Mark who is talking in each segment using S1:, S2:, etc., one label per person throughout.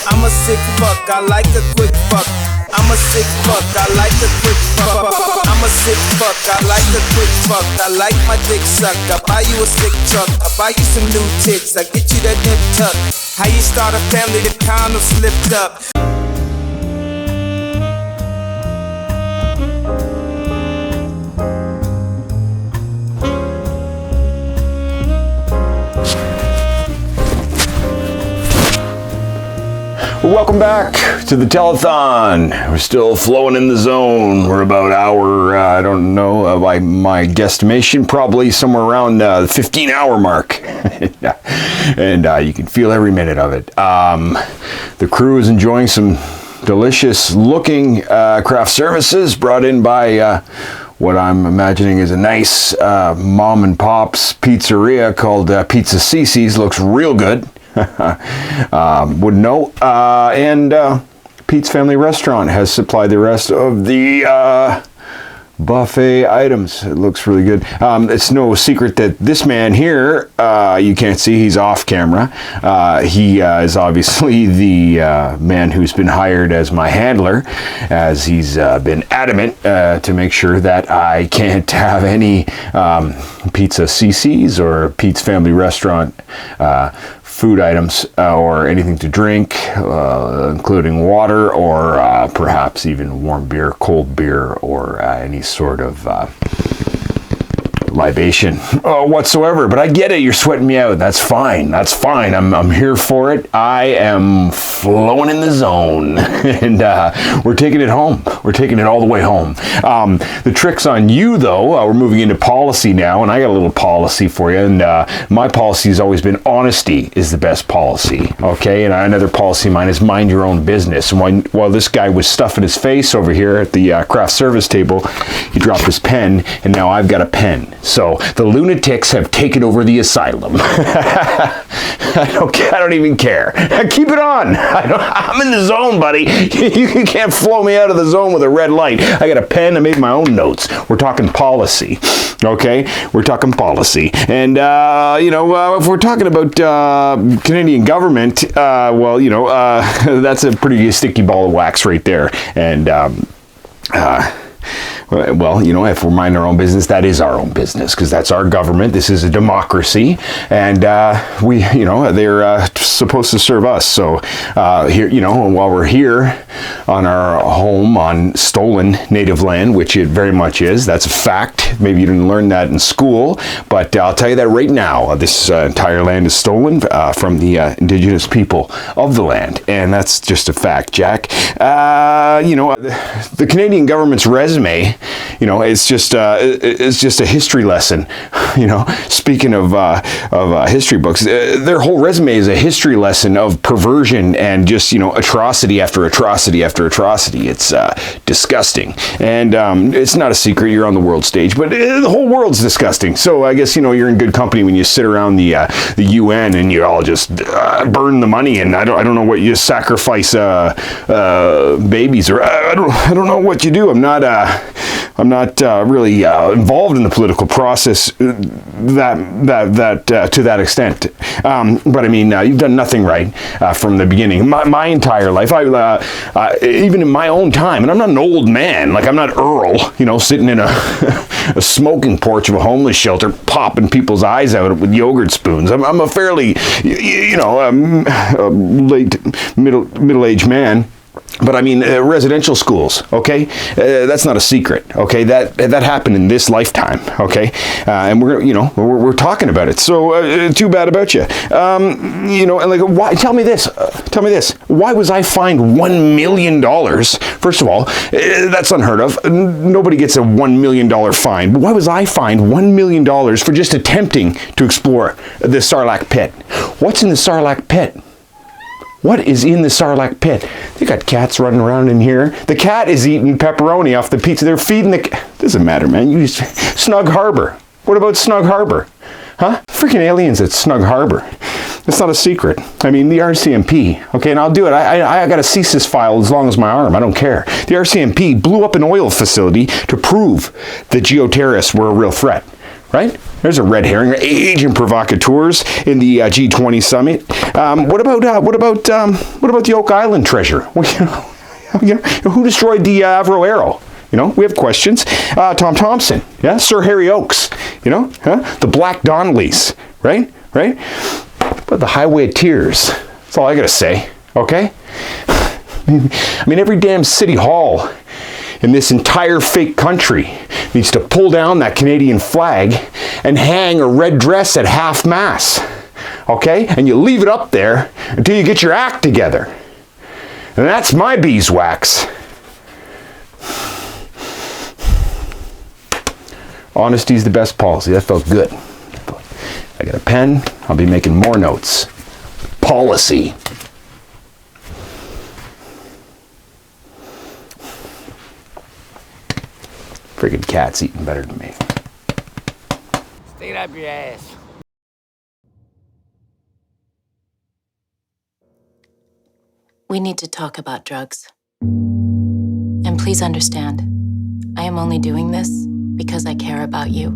S1: I'm a sick fuck, I like a quick fuck. I'm a sick fuck, I like a quick fuck. I'm a sick fuck, I like a quick fuck. I like my dick sucked. I buy you a sick truck. I buy you some new tits. I get you that nip tuck. How you start a family, the condom slipped up.
S2: Welcome back to the Telethon. We're still flowing in the zone. We're about hour, I don't know, by my guesstimation, probably somewhere around the 15-hour mark. And you can feel every minute of it. The crew is enjoying some delicious-looking craft services brought in by what I'm imagining is a nice mom and pop's pizzeria called Pizza Cece's. Looks real good. Wouldn't know. And Pete's Family Restaurant has supplied the rest of the buffet items. It looks really good. It's no secret that this man here, you can't see, he's off camera. He is obviously the man who's been hired as my handler, as he's been adamant to make sure that I can't have any Pizza Cece's or Pete's Family Restaurant food items or anything to drink, including water or perhaps even warm beer, cold beer, or any sort of libation whatsoever. But I get it, you're sweating me out. That's fine. That's fine. I'm here for it. I am flowing in the zone. And we're taking it home. We're taking it all the way home. The trick's on you, though. We're moving into policy now, and I got a little policy for you. And my policy has always been honesty is the best policy. Okay? And another policy of mine is mind your own business. And while this guy was stuffing his face over here at the craft service table, he dropped his pen, and now I've got a pen. So the lunatics have taken over the asylum. I don't even care. Keep it on. I'm in the zone, buddy. You can't flow me out of the zone with a red light. I got a pen. I made my own notes. We're talking policy. Okay? We're talking policy. And, if we're talking about Canadian government, that's a pretty sticky ball of wax right there. And, well, if we're minding our own business, that is our own business, because that's our government. This is a democracy, and they're supposed to serve us. So here, while we're here on our home on stolen native land, which it very much is, that's a fact. Maybe you didn't learn that in school, but I'll tell you that right now. This entire land is stolen from the indigenous people of the land, and that's just a fact, Jack. The Canadian government's resume, it's just a history lesson. Speaking of history books, their whole resume is a history lesson of perversion and just atrocity after atrocity after atrocity. It's disgusting, and it's not a secret. You're on the world stage, but the whole world's disgusting. So I guess you're in good company when you sit around the UN and you all just burn the money, and I don't know what you sacrifice babies, or I don't know what you do. I'm not really involved in the political process that to that extent. But I mean, you've done nothing right from the beginning. My entire life, even in my own time, and I'm not an old man. Like, I'm not Earl, sitting in a smoking porch of a homeless shelter, popping people's eyes out with yogurt spoons. I'm a fairly, late middle-aged man. But I mean, residential schools, okay? That's not a secret, okay? That happened in this lifetime, okay? And we're talking about it. So too bad about you. Why? Tell me this. Why was I fined $1 million? First of all, that's unheard of. Nobody gets a $1 million fine. But why was I fined $1 million for just attempting to explore the Sarlacc pit? What's in the Sarlacc pit? What is in the Sarlacc pit? They got cats running around in here. The cat is eating pepperoni off the pizza. They're feeding the cat. Doesn't matter, man. Snug Harbor. What about Snug Harbor? Huh? Freaking aliens at Snug Harbor. It's not a secret. I mean, the RCMP, okay, and I'll do it. I got a CSIS file as long as my arm. I don't care. The RCMP blew up an oil facility to prove that geoterrorists were a real threat. right? There's a red herring. Agent provocateurs in the G20 summit. What about the Oak Island treasure? Well, who destroyed the Avro Arrow? We have questions. Tom Thompson, yeah, Sir Harry Oakes, the Black Donnellys, right? But the Highway of Tears. That's all I gotta say. Okay. I mean, every damn city hall in this entire fake country needs to pull down that Canadian flag and hang a red dress at half-mast, okay? And you leave it up there until you get your act together. And that's my beeswax. Honesty's the best policy. That felt good. I got a pen. I'll be making more notes. Policy. Friggin' cat's eating better than me.
S3: Stick it up your ass.
S4: We need to talk about drugs. And please understand, I am only doing this because I care about you.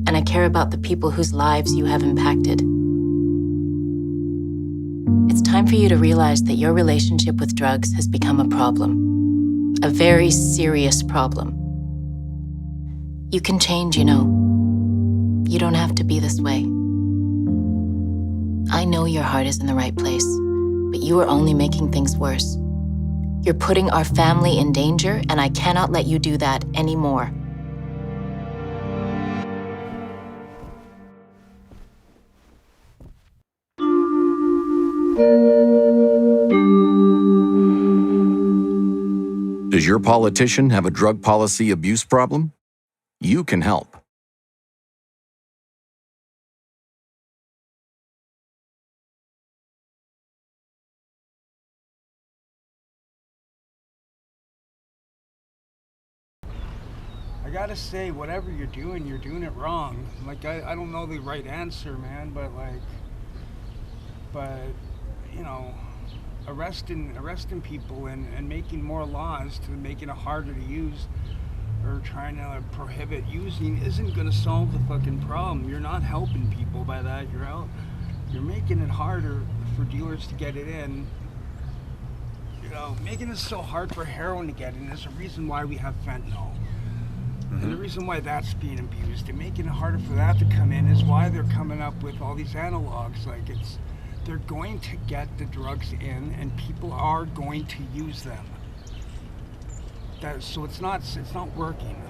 S4: And I care about the people whose lives you have impacted. It's time for you to realize that your relationship with drugs has become a problem. A very serious problem. You can change, You don't have to be this way. I know your heart is in the right place, but you are only making things worse. You're putting our family in danger, and I cannot let you do that anymore.
S5: Does your politician have a drug policy abuse problem? You can help.
S6: I gotta say, whatever you're doing it wrong. Like, I don't know the right answer, man, but arresting people and making more laws to making it harder to use or trying to prohibit using isn't gonna solve the fucking problem. You're not helping people by that. You're making it harder for dealers to get it in. Making it so hard for heroin to get in is the reason why we have fentanyl. And the reason why that's being abused and making it harder for that to come in is why they're coming up with all these analogs. They're going to get the drugs in, and people are going to use them. So it's not working.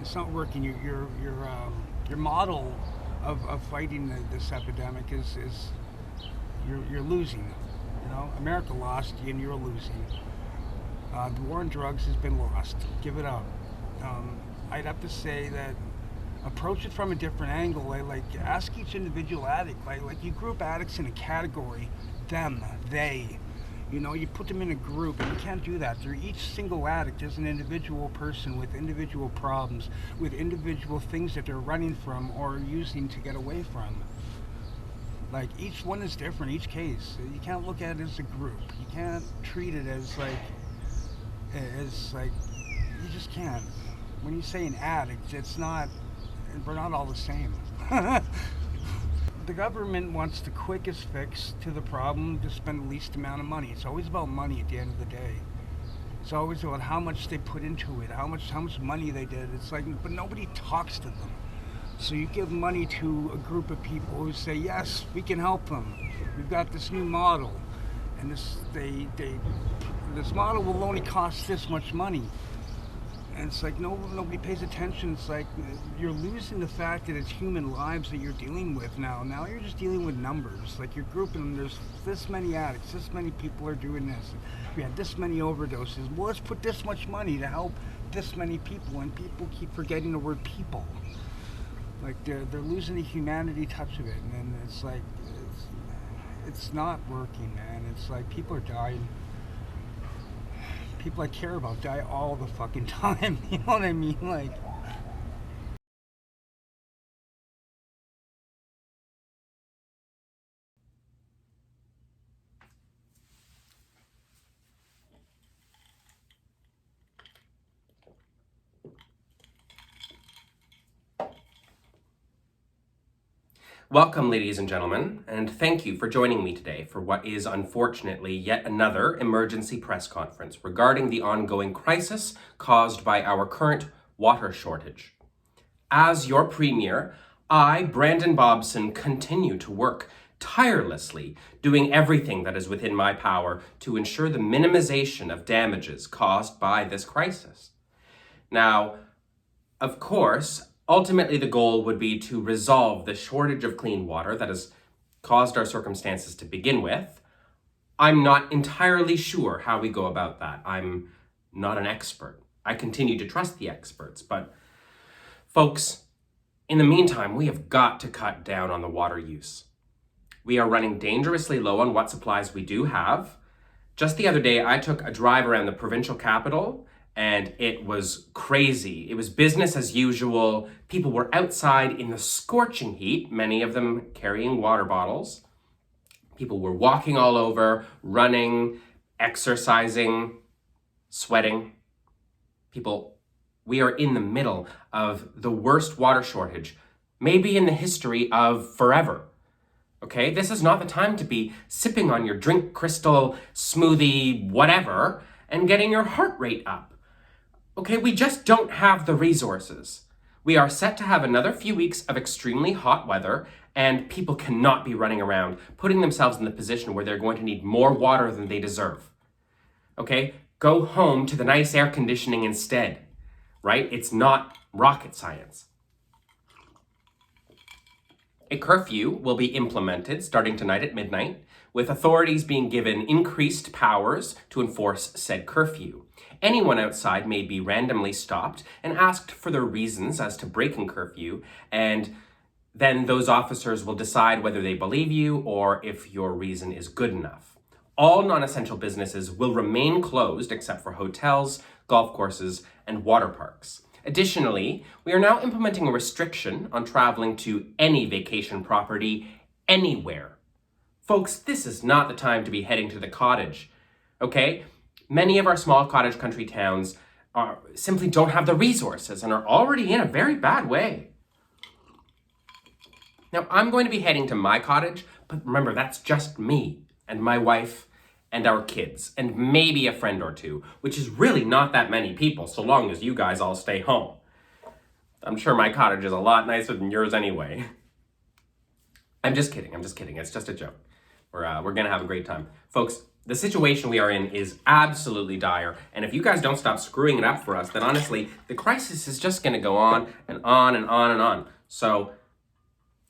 S6: It's not working. Your model of fighting this epidemic is you're losing. America lost, and you're losing. The war on drugs has been lost. Give it up. I'd have to say that approach it from a different angle. Like ask each individual addict. Like you group addicts in a category. Them, they. You put them in a group, and you can't do that. Each single addict is an individual person with individual problems, with individual things that they're running from or using to get away from. Like each one is different, each case. You can't look at it as a group. You can't treat it as you just can't. When you say an addict, we're not all the same. The government wants the quickest fix to the problem to spend the least amount of money. It's always about money at the end of the day. It's always about how much they put into it, how much money they did. But nobody talks to them. So you give money to a group of people who say, yes, we can help them. We've got this new model. And this model will only cost this much money. And it's nobody pays attention. It's like you're losing the fact that it's human lives that you're dealing with now. Now you're just dealing with numbers. Like you're grouping them. There's this many addicts. This many people are doing this. We had this many overdoses. Well, let's put this much money to help this many people. And people keep forgetting the word people. Like they're losing the humanity touch of it. And it's not working, man. It's like people are dying. People I care about die all the fucking time. You know what I mean?
S7: Welcome, ladies and gentlemen, and thank you for joining me today for what is unfortunately yet another emergency press conference regarding the ongoing crisis caused by our current water shortage. As your Premier, I, Brandon Bobson, continue to work tirelessly, doing everything that is within my power to ensure the minimization of damages caused by this crisis. Now, of course, ultimately the goal would be to resolve the shortage of clean water that has caused our circumstances to begin with. I'm not entirely sure how we go about that. I'm not an expert. I continue to trust the experts, but folks, in the meantime, we have got to cut down on the water use. We are running dangerously low on what supplies we do have. Just the other day, I took a drive around the provincial capital and it was crazy. It was business as usual. People were outside in the scorching heat, many of them carrying water bottles. People were walking all over, running, exercising, sweating. We are in the middle of the worst water shortage, maybe in the history of forever. Okay, this is not the time to be sipping on your drink crystal, smoothie, whatever, and getting your heart rate up. Okay, we just don't have the resources. We are set to have another few weeks of extremely hot weather, and people cannot be running around, putting themselves in the position where they're going to need more water than they deserve. Okay, go home to the nice air conditioning instead, right? It's not rocket science. A curfew will be implemented starting tonight at midnight, with authorities being given increased powers to enforce said curfew. Anyone outside may be randomly stopped and asked for their reasons as to breaking curfew, and then those officers will decide whether they believe you or if your reason is good enough. All non-essential businesses will remain closed except for hotels, golf courses, and water parks. Additionally, we are now implementing a restriction on traveling to any vacation property anywhere. Folks, this is not the time to be heading to the cottage, okay? Many of our small cottage country towns simply don't have the resources and are already in a very bad way. Now, I'm going to be heading to my cottage, but remember, that's just me and my wife and our kids, and maybe a friend or two, which is really not that many people, so long as you guys all stay home. I'm sure my cottage is a lot nicer than yours anyway. I'm just kidding. It's just a joke. We're gonna have a great time. Folks, the situation we are in is absolutely dire, and if you guys don't stop screwing it up for us, then honestly, the crisis is just gonna go on and on and on and on. So,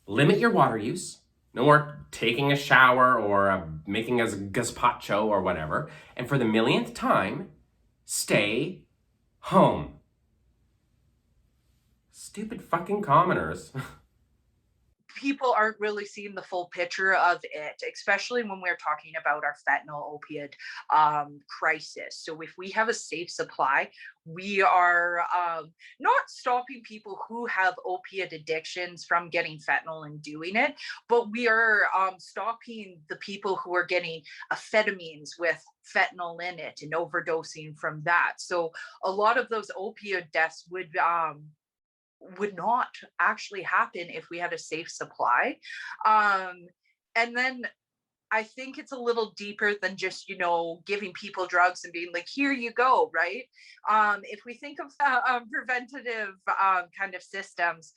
S7: limit your water use. No more taking a shower or making a gazpacho or whatever. And for the millionth time, stay home. Stupid fucking commoners.
S8: People aren't really seeing the full picture of it, especially when we're talking about our fentanyl opioid crisis. So if we have a safe supply, we are not stopping people who have opiate addictions from getting fentanyl and doing it, but we are stopping the people who are getting amphetamines with fentanyl in it and overdosing from that. So a lot of those opioid deaths would not actually happen if we had a safe supply. And then I think it's a little deeper than just, giving people drugs and being like, here you go, right? If we think of preventative kind of systems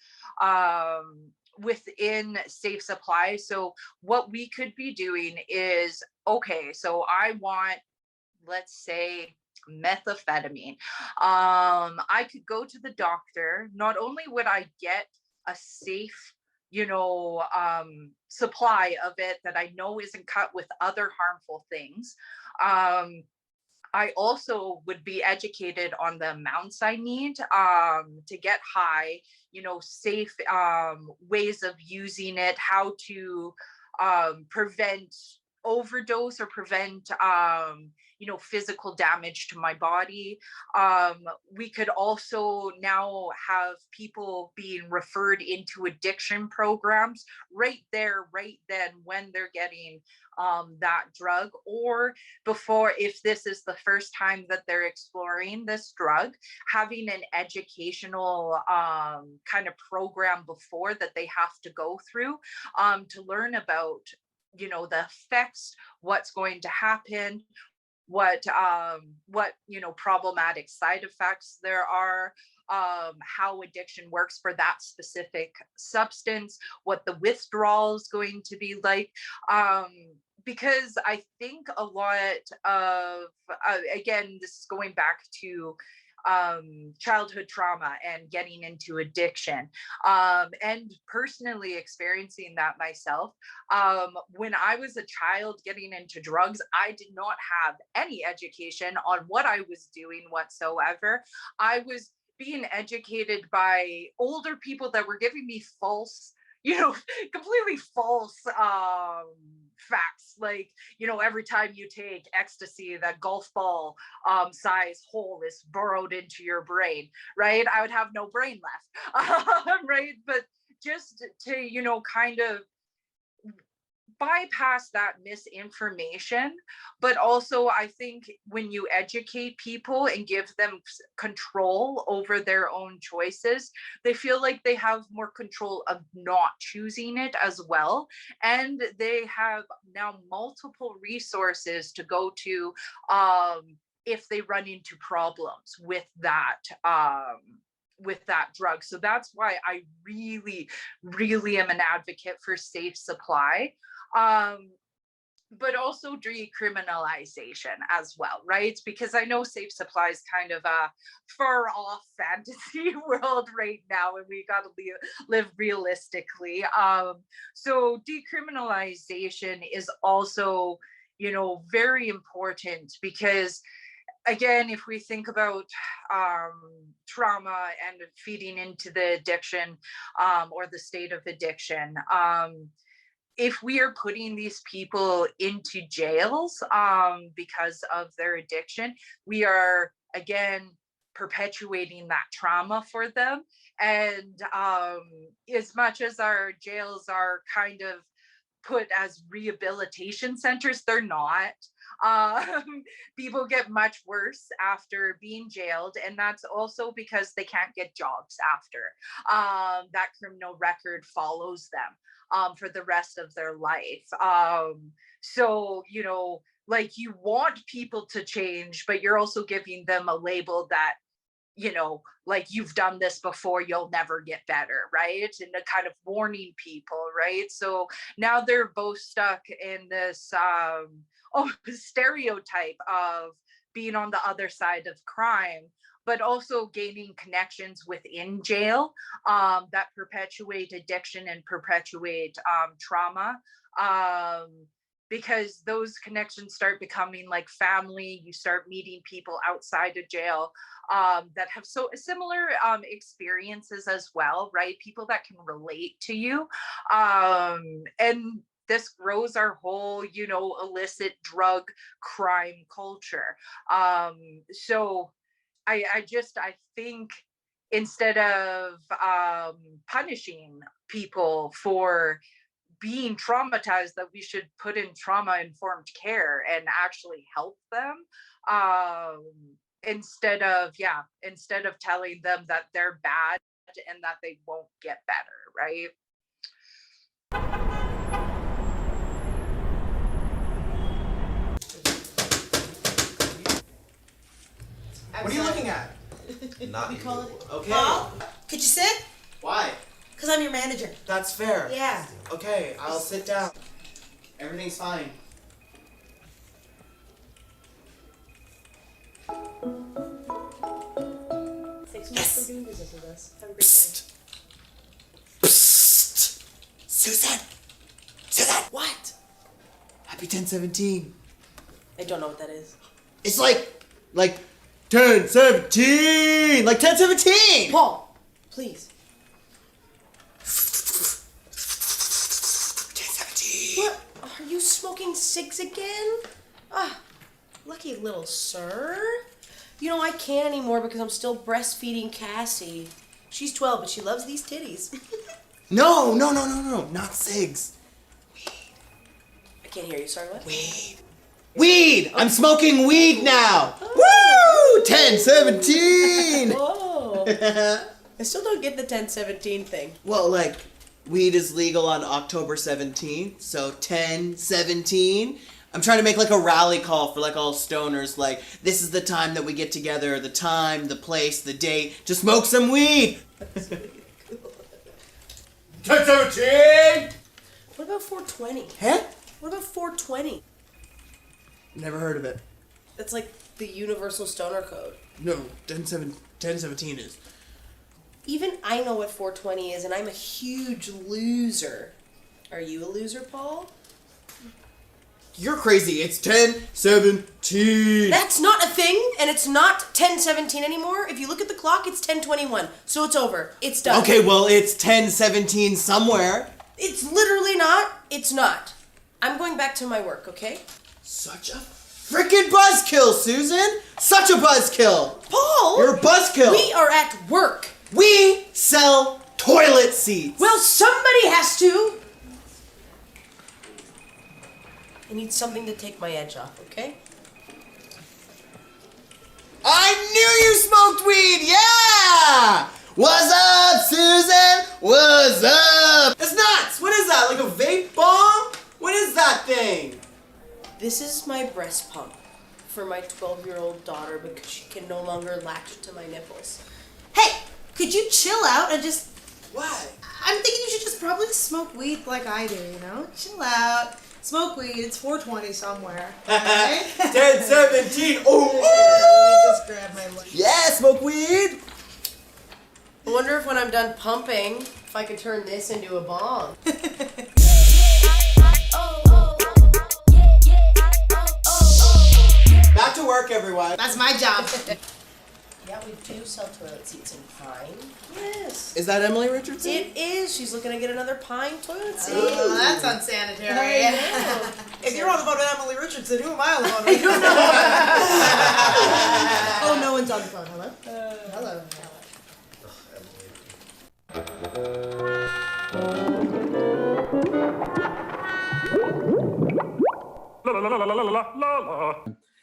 S8: within safe supply, so what we could be doing is, okay, so I want, let's say, methamphetamine. I could go to the doctor. Not only would I get a safe, supply of it that I know isn't cut with other harmful things, I also would be educated on the amounts I need to get high, safe ways of using it, how to prevent overdose or prevent physical damage to my body. We could also now have people being referred into addiction programs right there, right then, when they're getting that drug, or before, if this is the first time that they're exploring this drug, having an educational kind of program before that they have to go through to learn about the effects, what's going to happen, what problematic side effects there are, how addiction works for that specific substance, what the withdrawal is going to be like, because I think a lot of again, this is going back to childhood trauma and getting into addiction, and personally experiencing that myself. When I was a child getting into drugs, I did not have any education on what I was doing whatsoever. I was being educated by older people that were giving me false, completely false facts, like, every time you take ecstasy, that golf ball size hole is burrowed into your brain, right? I would have no brain left, right? But just to, kind of bypass that misinformation. But also, I think when you educate people and give them control over their own choices, they feel like they have more control of not choosing it as well. And they have now multiple resources to go to if they run into problems with that drug. So that's why I really, really am an advocate for safe supply. But also decriminalization as well, right? Because I know safe supply is kind of a far off fantasy world right now, and we got to live realistically. So decriminalization is also, very important, because again, if we think about trauma and feeding into the addiction or the state of addiction, if we are putting these people into jails because of their addiction, we are, again, perpetuating that trauma for them. And as much as our jails are kind of put as rehabilitation centers, they're not. People get much worse after being jailed, and that's also because they can't get jobs after. That criminal record follows them for the rest of their life. So, like, you want people to change, but you're also giving them a label that, like, you've done this before, you'll never get better, right? And a kind of warning people, right? So now they're both stuck in this stereotype of being on the other side of crime, but also gaining connections within jail that perpetuate addiction and perpetuate trauma. Because those connections start becoming like family. You start meeting people outside of jail that have similar experiences as well, right? People that can relate to you. And this grows our whole, illicit drug crime culture. So I think instead of punishing people for being traumatized, that we should put in trauma-informed care and actually help them, instead of telling them that they're bad and that they won't get better, right?
S9: What are you looking at?
S10: Not
S9: you. Okay.
S10: Paul, could you sit?
S9: Why?
S10: Because I'm your manager.
S9: That's fair.
S10: Yeah.
S9: Okay, I'll sit down. Everything's fine.
S10: Thanks so much for doing business with us. Have a great day.
S9: Psst. Susan! Susan!
S10: What?
S9: Happy 10/17.
S10: I don't know what that is.
S9: It's like 10/17! Like 10/17!
S10: Paul, please.
S9: 10/17.
S10: What are you smoking cigs again? Ah, lucky little sir. You know, I can't anymore because I'm still breastfeeding Cassie. She's 12, but she loves these titties.
S9: No, not cigs.
S10: I can't hear you, sorry, what?
S9: Weed! I'm smoking weed now! Woo! 1017!
S10: Oh. I still don't get the 1017 thing.
S9: Well, like, weed is legal on October 17th, so 1017. I'm trying to make like a rally call for like all stoners, like, this is the time that we get together, the time, the place, the date, to smoke some weed! 1017!
S10: What about 420?
S9: Huh?
S10: What about 420?
S9: Never heard of it.
S10: That's like the universal stoner code.
S9: No, 1017 is.
S10: Even I know what 420 is, and I'm a huge loser. Are you a loser, Paul?
S9: You're crazy. It's 1017.
S10: That's not a thing, and it's not 1017 anymore. If you look at the clock, it's 1021. So it's over. It's done.
S9: Okay, well, it's 1017 somewhere.
S10: It's literally not. It's not. I'm going back to my work, okay?
S9: Such a freaking buzzkill, Susan! Such a buzzkill!
S10: Paul!
S9: You're a buzzkill!
S10: We are at work.
S9: We sell toilet seats!
S10: Well, somebody has to. I need something to take my edge off, okay?
S9: I knew you smoked weed! Yeah! What's up, Susan? What's up? That's nuts! What is that? Like a vape bomb? What is that thing?
S10: This is my breast pump for my 12-year-old daughter because she can no longer latch to my nipples.
S11: Hey, could you chill out and just...
S9: Why?
S11: I'm thinking you should just probably smoke weed like I do, you know? Chill out. Smoke weed. It's 420 somewhere. Okay?
S9: 1017. Oh!
S11: Let me just grab my lunch.
S9: Yeah, smoke weed!
S10: I wonder if when I'm done pumping, if I could turn this into a bong.
S9: Back to work, everyone.
S11: That's my job.
S10: Yeah, we do sell toilet seats in pine. Yes.
S9: Is that Emily Richardson?
S10: It is. She's looking to get another pine toilet seat.
S11: Oh, that's unsanitary.
S10: I know.
S11: If you're on the phone with Emily Richardson, who am I on the phone with? Oh, no one's on the phone. Hello? Hello.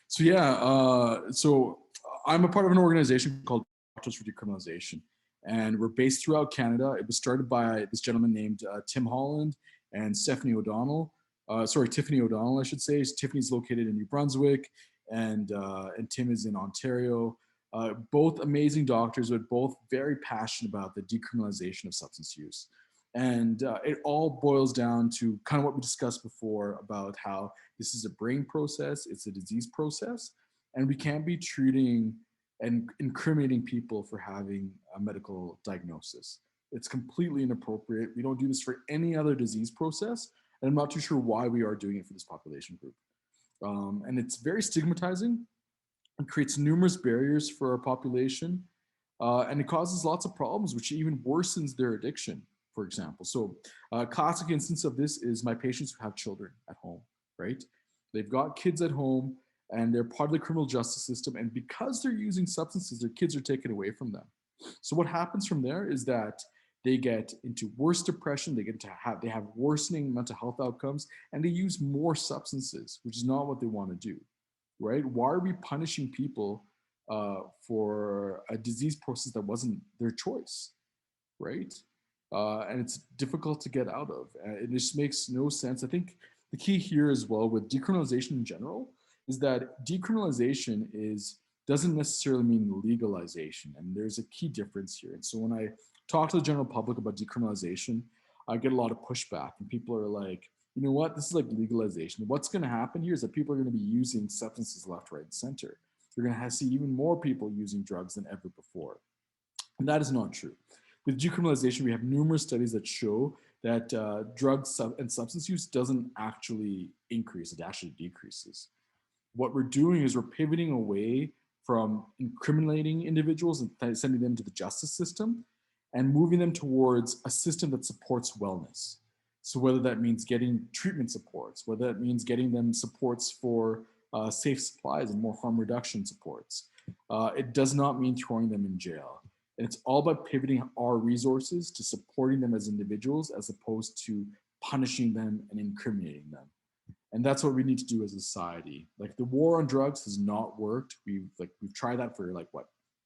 S12: So yeah, so I'm a part of an organization called Troches for Decriminalization, and we're based throughout Canada. It was started by this gentleman named Tim Holland and Tiffany O'Donnell, I should say. Tiffany's located in New Brunswick, and Tim is in Ontario. Both amazing doctors, but both very passionate about the decriminalization of substance use. And it all boils down to kind of what we discussed before about how this is a brain process, it's a disease process, and we can't be treating and incriminating people for having a medical diagnosis. It's completely inappropriate. We don't do this for any other disease process, and I'm not too sure why we are doing it for this population group. And it's very stigmatizing. It creates numerous barriers for our population, and it causes lots of problems, which even worsens their addiction, for example. So a classic instance of this is my patients who have children at home, right? They've got kids at home and they're part of the criminal justice system, and because they're using substances, their kids are taken away from them. So what happens from there is that they get into worse depression, they have worsening mental health outcomes, and they use more substances, which is not what they want to do, right? Why are we punishing people for a disease process that wasn't their choice, right? And it's difficult to get out of. It just makes no sense. I think the key here as well with decriminalization in general is that decriminalization doesn't necessarily mean legalization, and there's a key difference here. And so when I talk to the general public about decriminalization, I get a lot of pushback, and people are like, you know what, this is like legalization. What's going to happen here is that people are going to be using substances left, right, and center. You're going to see even more people using drugs than ever before. And that is not true. With decriminalization, we have numerous studies that show that drugs and substance use doesn't actually increase, it actually decreases. What we're doing is we're pivoting away from incriminating individuals and sending them to the justice system and moving them towards a system that supports wellness. So whether that means getting treatment supports, whether that means getting them supports for safe supplies and more harm reduction supports, it does not mean throwing them in jail. And it's all about pivoting our resources to supporting them as individuals as opposed to punishing them and incriminating them. And that's what we need to do as a society. Like, the war on drugs has not worked. We've tried that for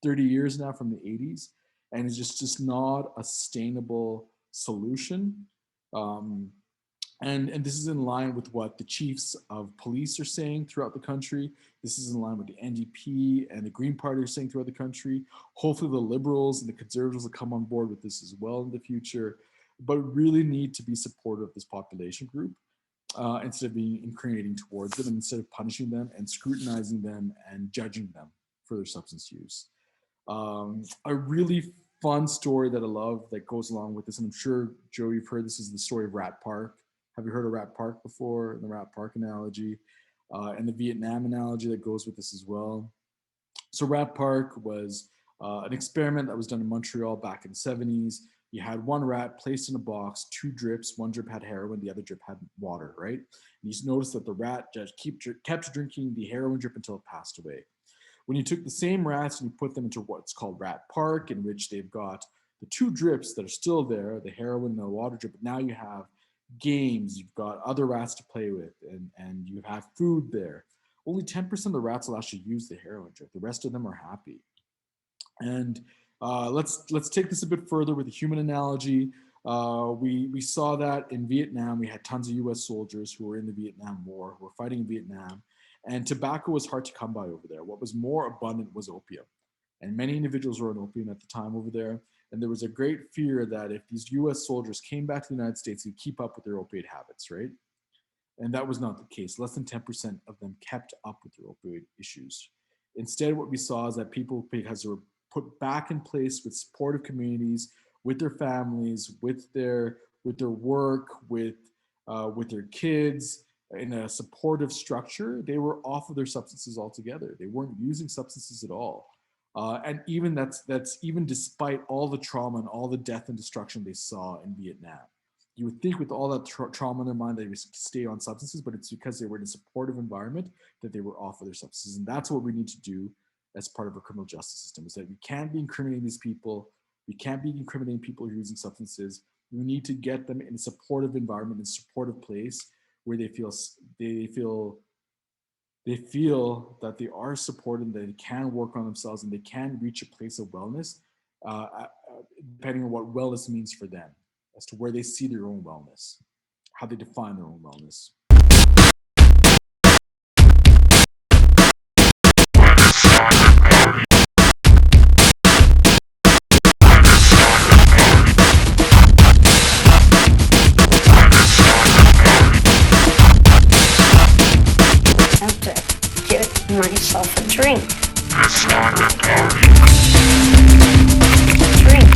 S12: 30 years now, from the 80s, and it's just not a sustainable solution. And this is in line with what the chiefs of police are saying throughout the country. This is in line with the NDP and the Green Party are saying throughout the country. Hopefully the Liberals and the Conservatives will come on board with this as well in the future. But we really need to be supportive of this population group instead of being incriminating towards them, and instead of punishing them and scrutinizing them and judging them for their substance use. A really fun story that I love that goes along with this, and I'm sure, Joe, you've heard this, is the story of Rat Park. Have you heard of Rat Park before? The Rat Park analogy and the Vietnam analogy that goes with this as well. So Rat Park was an experiment that was done in Montreal back in the 70s. You had one rat placed in a box, 2 drips. One drip had heroin, the other drip had water, right? And you notice that the rat just kept drinking the heroin drip until it passed away. When you took the same rats and you put them into what's called Rat Park, in which they've got the 2 drips that are still there, the heroin and the water drip, but now you have games, you've got other rats to play with, and you have food there. Only 10% of the rats will actually use the heroin drip. The rest of them are happy. And let's take this a bit further with the human analogy. We saw that in Vietnam. We had tons of US soldiers who were in the Vietnam War, who were fighting in Vietnam, and tobacco was hard to come by over there. What was more abundant was opium. And many individuals were on opium at the time over there. And there was a great fear that if these US soldiers came back to the United States, they'd keep up with their opiate habits, right? And that was not the case. Less than 10% of them kept up with their opioid issues. Instead, what we saw is that people, because they were put back in place with supportive communities, with their families, with their work, with their kids, in a supportive structure, they were off of their substances altogether. They weren't using substances at all. And even that's even despite all the trauma and all the death and destruction they saw in Vietnam. You would think with all that trauma in their mind they would stay on substances, but it's because they were in a supportive environment that they were off of their substances. And that's what we need to do as part of our criminal justice system, is that we can't be incriminating these people. We can't be incriminating people who are using substances. We need to get them in a supportive environment, in a supportive place where they feel that they are supported, that they can work on themselves, and they can reach a place of wellness, depending on what wellness means for them, as to where they see their own wellness, how they define their own wellness.
S13: Myself a drink.
S14: It's not a party.
S13: Drink.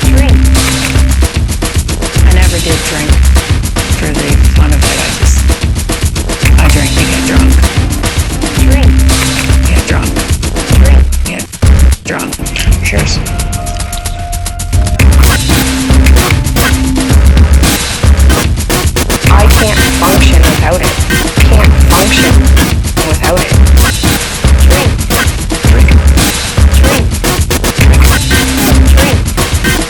S13: Drink.
S15: I never did drink for the fun of it. I drank to get drunk.
S13: Drink.
S15: Get drunk.
S13: Drink.
S15: Get drunk. Cheers.
S13: I can't function without it. Can't function without it. Drink.
S15: Drink.
S13: Drink.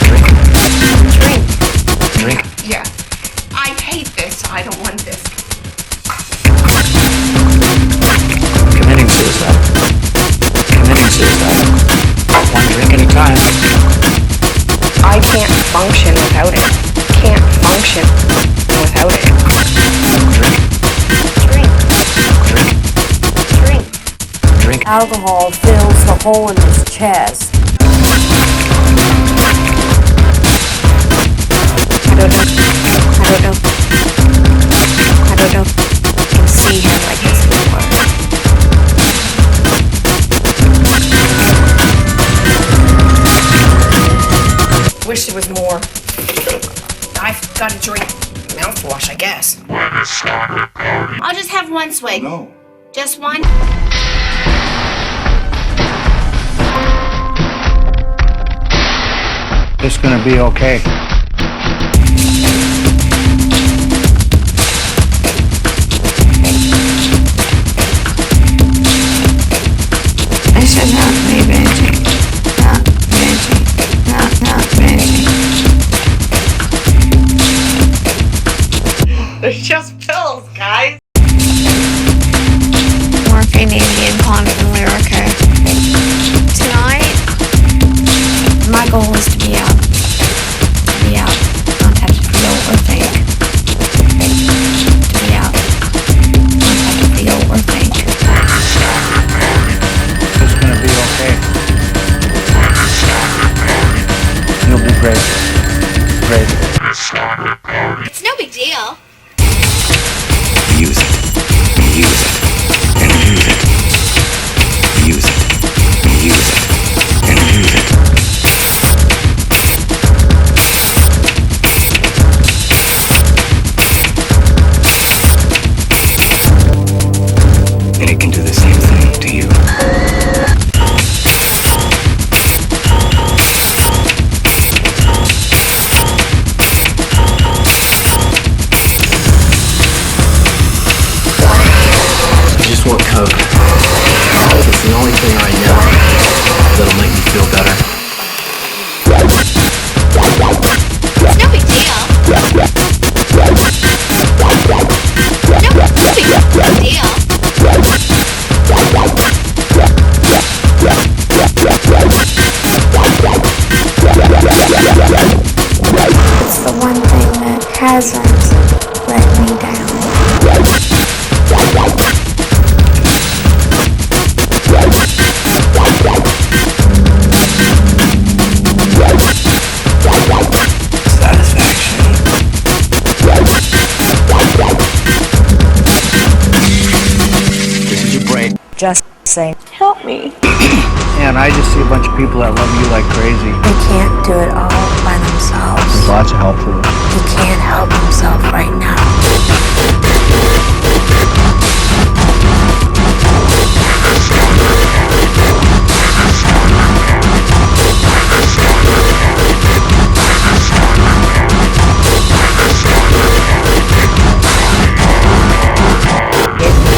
S15: Drink.
S13: Drink.
S15: Drink.
S13: Yeah. I hate this. I don't want this.
S15: Committing suicide. Committing suicide. One drink at a time.
S13: I can't function without it. Can't function without it.
S15: Drink.
S13: Drink.
S15: Drink.
S13: Drink.
S15: Drink.
S16: Alcohol fills the hole in his chest.
S13: I don't know. I can see him like this anymore. Wish there was more. I've got to drink mouthwash, I guess.
S14: I'll
S17: just have one swig.
S14: No.
S17: Just one?
S3: It's gonna be okay.
S13: I should not be binging. Not binging. Not binging.
S10: They're just pills, guys.
S13: Morphine, Indian, Cunningham, Lyrica. Tonight, my goal is to be out. Not have to feel or think. To be out. Not have to feel or think.
S3: It's gonna be okay. You'll be great. Great.
S13: It's no big deal.
S17: Use it. Use it. And use it. Use it. Use it. And use it. And it can do the same thing to you.
S18: Want coke. It's the only thing right now that'll make me feel better.
S13: It's no big deal. It's the one thing that hasn't let me down.
S16: Just say,
S13: help me.
S3: And I just see a bunch of people that love you like crazy.
S13: They can't do it all by themselves.
S3: There's lots of help for them.
S13: He can't help himself right now.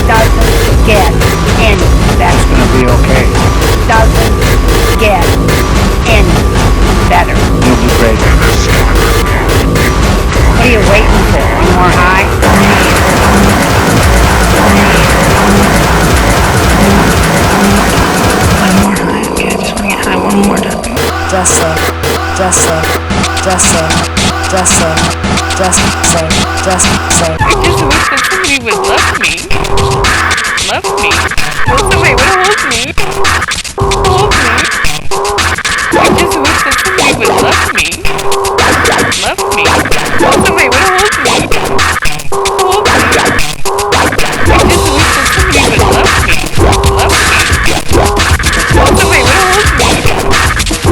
S16: doesn't get any better.
S3: It's gonna be okay.
S16: Doesn't get any better.
S3: You'll be great.
S16: What are you waiting for? One more high?
S13: One more high, okay? I just want to get high one more time.
S16: Just say, just say, just say, just say, just say, just say.
S19: I just wish that somebody would love me. Love me. Well, somebody would hold me. Hold me. I just wish that somebody would love me. Love me. Well, somebody would hold me. Hold me. I just wish that somebody would love me. Love me. Well, somebody would hold me. Hold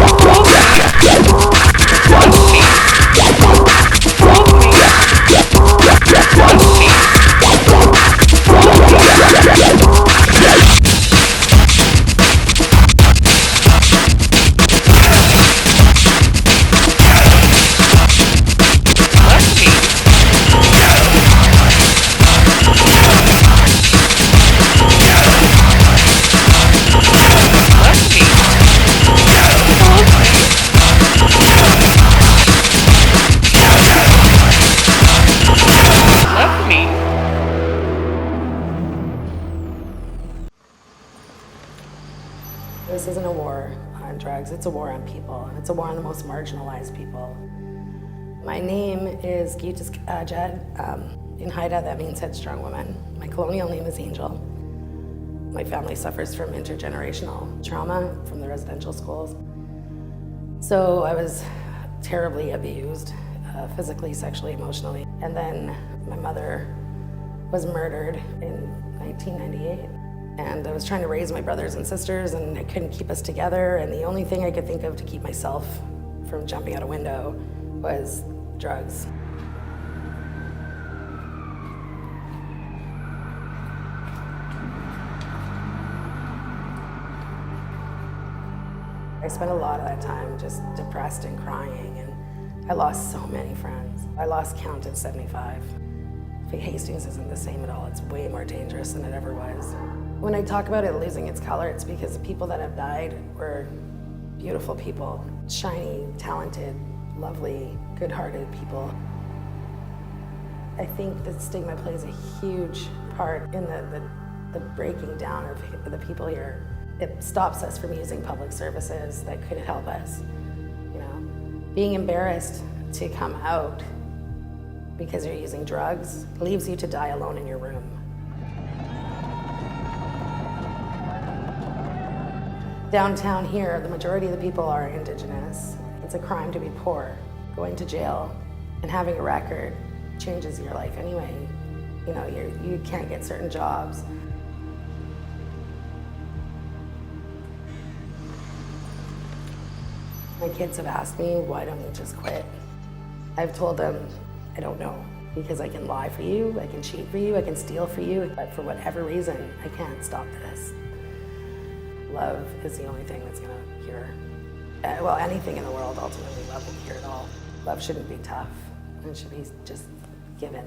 S19: me. Love me. Hold me. Love me.
S20: This isn't a war on drugs, it's a war on people. It's a war on the most marginalized people. My name is Gita Jed. In Haida, that means headstrong woman. My colonial name is Angel. My family suffers from intergenerational trauma from the residential schools. So I was terribly abused, physically, sexually, emotionally. And then my mother was murdered in 1998. And I was trying to raise my brothers and sisters, and I couldn't keep us together. And the only thing I could think of to keep myself from jumping out a window was drugs. I I spent a lot of that time just depressed and crying, and I lost so many friends. I lost count at 75. Hastings isn't the same at all. It's way more dangerous than it ever was. When I talk about it losing its color, it's because the people that have died were beautiful people, shiny, talented, lovely, good-hearted people. I think the stigma plays a huge part in the breaking down of the people here. It stops us from using public services that could help us. You know, being embarrassed to come out because you're using drugs leaves you to die alone in your room. Downtown here, the majority of the people are Indigenous. It's a crime to be poor. Going to jail and having a record changes your life anyway. You know, you can't get certain jobs. My kids have asked me, why don't you just quit? I've told them, I don't know, because I can lie for you, I can cheat for you, I can steal for you, but for whatever reason, I can't stop this. Love is the only thing that's gonna cure. Well, anything in the world, ultimately, love will cure it all. Love shouldn't be tough. It should be just given.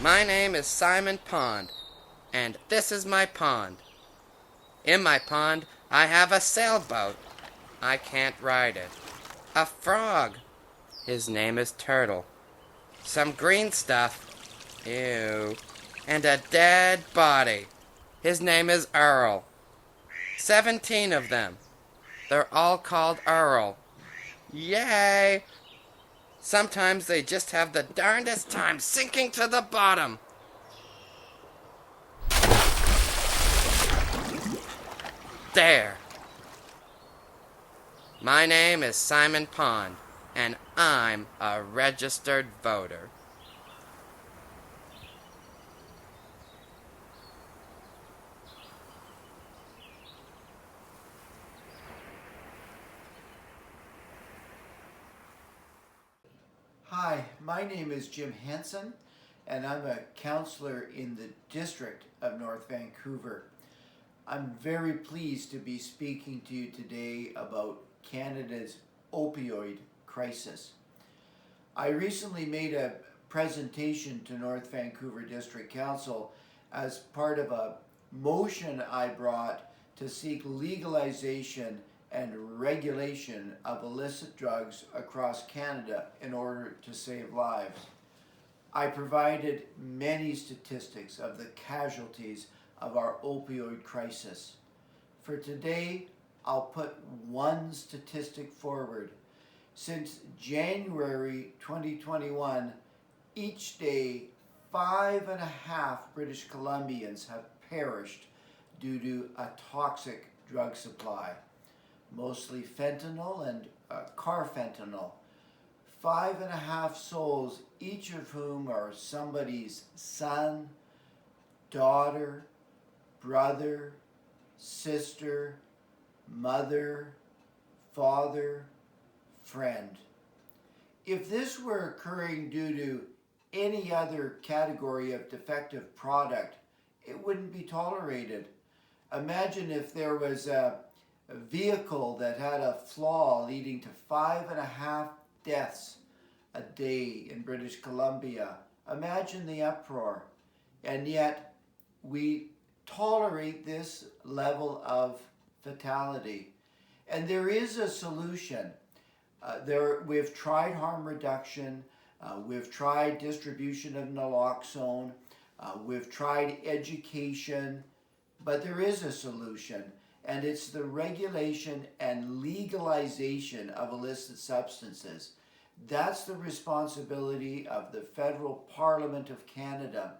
S21: My name is Simon Pond, and this is my pond. In my pond, I have a sailboat. I can't ride it. A frog. His name is Turtle. Some green stuff. Ew. And a dead body. His name is Earl. 17 of them. They're all called Earl. Yay! Sometimes they just have the darndest time sinking to the bottom. There. My name is Simon Pond, and I'm a registered voter.
S22: Hi, my name is Jim Hanson, and I'm a counselor in the District of North Vancouver. I'm very pleased to be speaking to you today about Canada's opioid crisis. I recently made a presentation to North Vancouver District Council as part of a motion I brought to seek legalization and regulation of illicit drugs across Canada in order to save lives. I provided many statistics of the casualties of our opioid crisis. For today, I'll put one statistic forward. Since January 2021, each day, 5.5 British Columbians have perished due to a toxic drug supply. Mostly fentanyl and carfentanil. 5.5 souls, each of whom are somebody's son, daughter, brother, sister, mother, father, friend. If this were occurring due to any other category of defective product, it wouldn't be tolerated. Imagine if there was a vehicle that had a flaw leading to 5.5 deaths a day in British Columbia. Imagine the uproar. And yet we tolerate this level of fatality. And there is a solution. We've tried harm reduction, we've tried distribution of naloxone, we've tried education, but there is a solution. And it's the regulation and legalization of illicit substances. That's the responsibility of the Federal Parliament of Canada.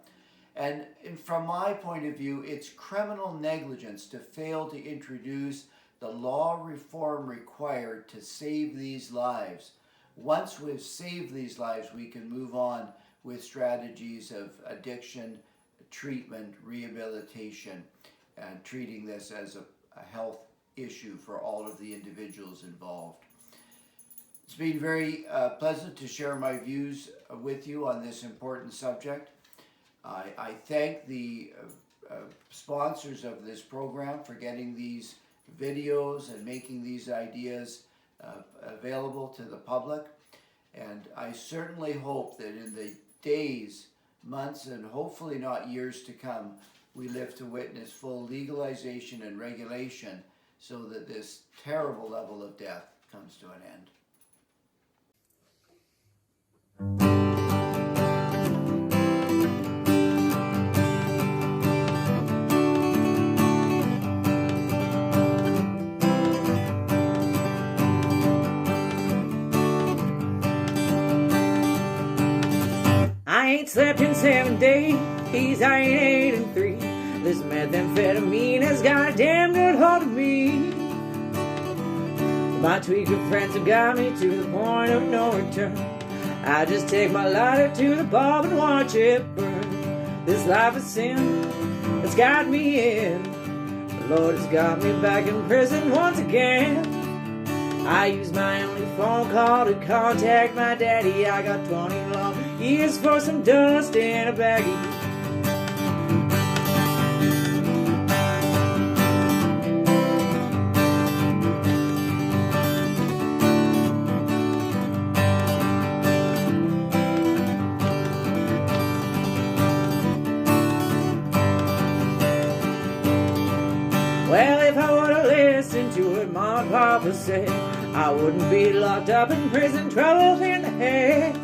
S22: And from my point of view, it's criminal negligence to fail to introduce the law reform required to save these lives. Once we've saved these lives, we can move on with strategies of addiction, treatment, rehabilitation, and treating this as a health issue for all of the individuals involved. It's been very pleasant to share my views with you on this important subject. I thank the sponsors of this program for getting these videos and making these ideas available to the public. And I certainly hope that in the days, months, and hopefully not years to come, we live to witness full legalization and regulation so that this terrible level of death comes to an end.
S1: I ain't slept in 7 days, I ain't 8 and 3. This methamphetamine has got a damn good hold of me. My tweaker friends have got me to the point of no return. I just take my lighter to the bulb and watch it burn. This life of sin has got me in. The Lord has got me back in prison once again. I use my only phone call to contact my daddy. I got 20 long years for some dust in a baggie. Well, if I would've listened to what Mom and Papa said, I wouldn't be locked up in prison, troubles in the head.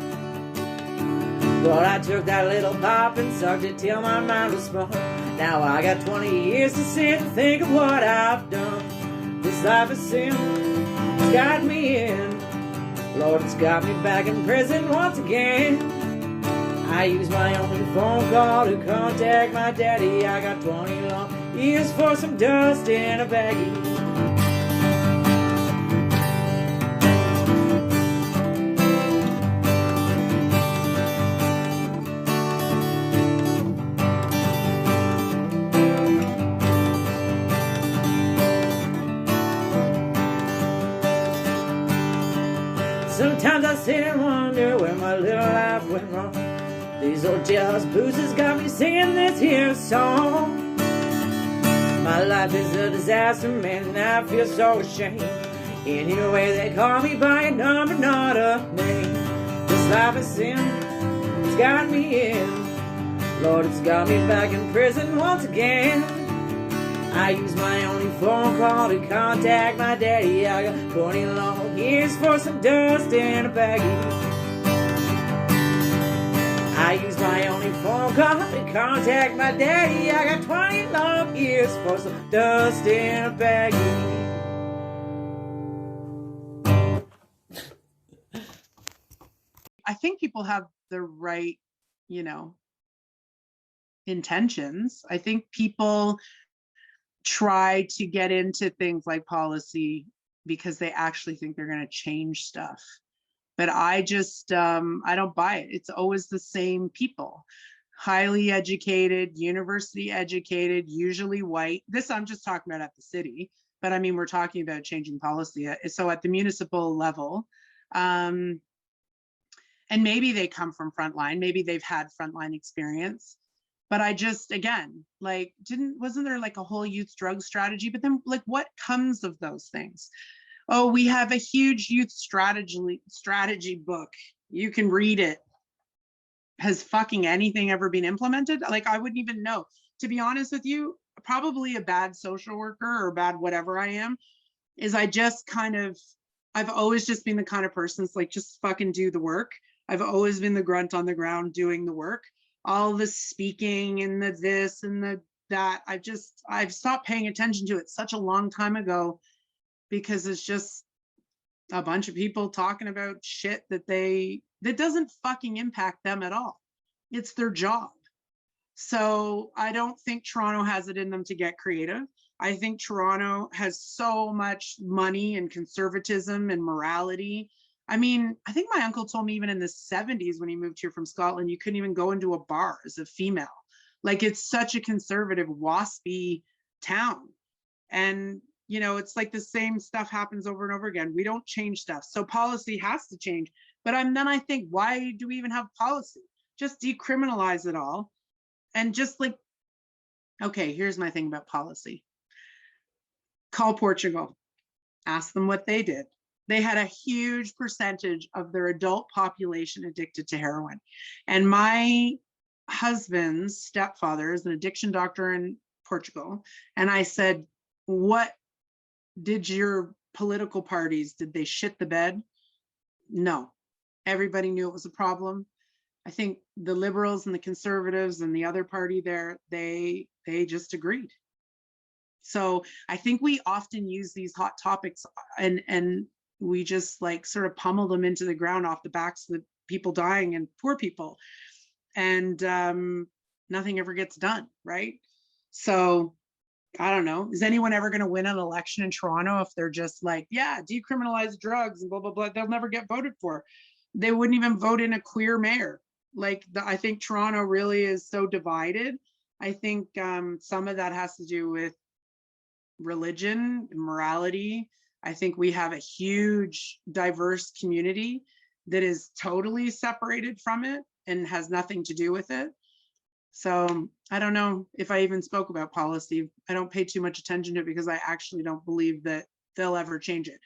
S1: But I took that little pop and sucked it till my mind was spun. Now I got 20 years to sit and think of what I've done. This life of sin has got me in. Lord, it's got me back in prison once again. I use my only phone call to contact my daddy. I got 20 long years for some dust in a baggie. Sometimes I sit and wonder where my little life went wrong. These old jailhouse boozers got me singing this here song. My life is a disaster, man, and I feel so ashamed. Anyway, they call me by a number, not a name. This life of sin, it's got me in. Lord, it's got me back in prison once again. I use my only phone call to contact my daddy. I got 20 long years for some dust in a baggie. I use my only phone call to contact my daddy. I got 20 long years for some dust in a baggie.
S2: I think people have the right, intentions. I think people try to get into things like policy because they actually think they're going to change stuff. But I just, I don't buy it. It's always the same people. Highly educated, university educated, usually white. This I'm just talking about at the city, but I mean, we're talking about changing policy. So at the municipal level, and maybe they come from frontline, maybe they've had frontline experience. But I just, again, like, wasn't there like a whole youth drug strategy? But then like, what comes of those things? Oh, we have a huge youth strategy book. You can read it. Has fucking anything ever been implemented? Like, I wouldn't even know. To be honest with you, probably a bad social worker or bad whatever I am, is I just kind of, I've always just been the kind of person that's like, just fucking do the work. I've always been the grunt on the ground doing the work. All the speaking and the this and the that, I've stopped paying attention to it such a long time ago, because it's just a bunch of people talking about shit that doesn't fucking impact them at all. It's their job. So I don't think Toronto has it in them to get creative. I think Toronto has so much money and conservatism and morality. I mean, I think my uncle told me even in the 70s when he moved here from Scotland, you couldn't even go into a bar as a female. Like, it's such a conservative, waspy town. And, you know, it's like the same stuff happens over and over again. We don't change stuff. So policy has to change. But then I think, why do we even have policy? Just decriminalize it all. And just like, okay, here's my thing about policy. Call Portugal, ask them what they did. They had a huge percentage of their adult population addicted to heroin. And my husband's stepfather is an addiction doctor in Portugal. And I said, what did your political parties, did they shit the bed? No, everybody knew it was a problem. I think the liberals and the conservatives and the other party there, they just agreed. So I think we often use these hot topics and we just like sort of pummel them into the ground off the backs of the people dying and poor people. And nothing ever gets done, right? So I don't know. Is anyone ever going to win an election in Toronto if they're just like, yeah, decriminalize drugs and blah, blah, blah? They'll never get voted for. They wouldn't even vote in a queer mayor. Like, I think Toronto really is so divided. I think some of that has to do with religion, morality. I think we have a huge, diverse community that is totally separated from it and has nothing to do with it. So I don't know if I even spoke about policy. I don't pay too much attention to it because I actually don't believe that they'll ever change it.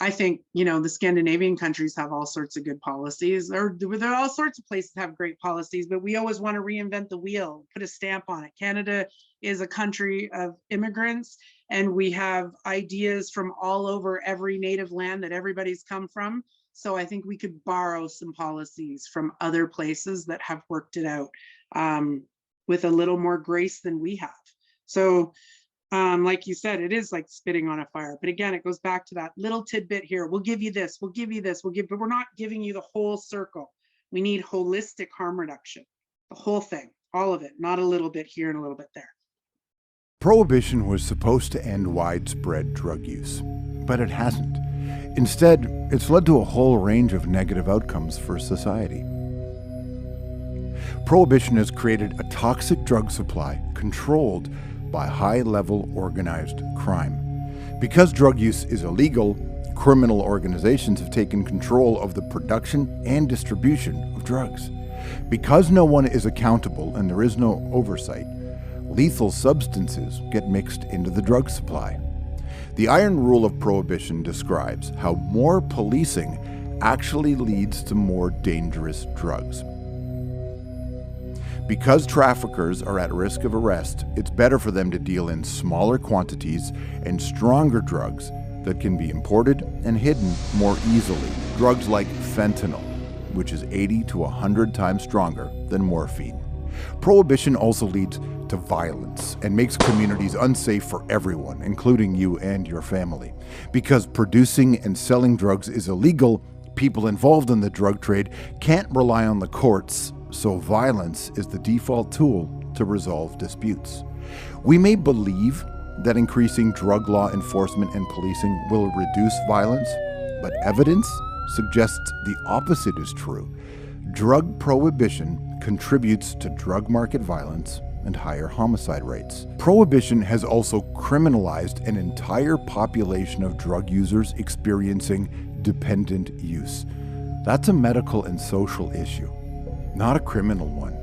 S2: I think, you know, the Scandinavian countries have all sorts of good policies. There are all sorts of places that have great policies, but we always want to reinvent the wheel, put a stamp on it. Canada is a country of immigrants, and we have ideas from all over every native land that everybody's come from. So I think we could borrow some policies from other places that have worked it out with a little more grace than we have. So like you said, it is like spitting on a fire. But again, it goes back to that little tidbit here. We'll give you this, we'll give you this, but we're not giving you the whole circle. We need holistic harm reduction, the whole thing, all of it, not a little bit here and a little bit there.
S4: Prohibition was supposed to end widespread drug use, but it hasn't. Instead, it's led to a whole range of negative outcomes for society. Prohibition has created a toxic drug supply controlled by high-level organized crime. Because drug use is illegal, criminal organizations have taken control of the production and distribution of drugs. Because no one is accountable and there is no oversight, lethal substances get mixed into the drug supply. The iron rule of prohibition describes how more policing actually leads to more dangerous drugs. Because traffickers are at risk of arrest, it's better for them to deal in smaller quantities and stronger drugs that can be imported and hidden more easily. Drugs like fentanyl, which is 80 to 100 times stronger than morphine. Prohibition also leads to violence and makes communities unsafe for everyone, including you and your family. Because producing and selling drugs is illegal, people involved in the drug trade can't rely on the courts, so violence is the default tool to resolve disputes. We may believe that increasing drug law enforcement and policing will reduce violence, but evidence suggests the opposite is true. Drug prohibition contributes to drug market violence and higher homicide rates. Prohibition has also criminalized an entire population of drug users experiencing dependent use. That's a medical and social issue, not a criminal one.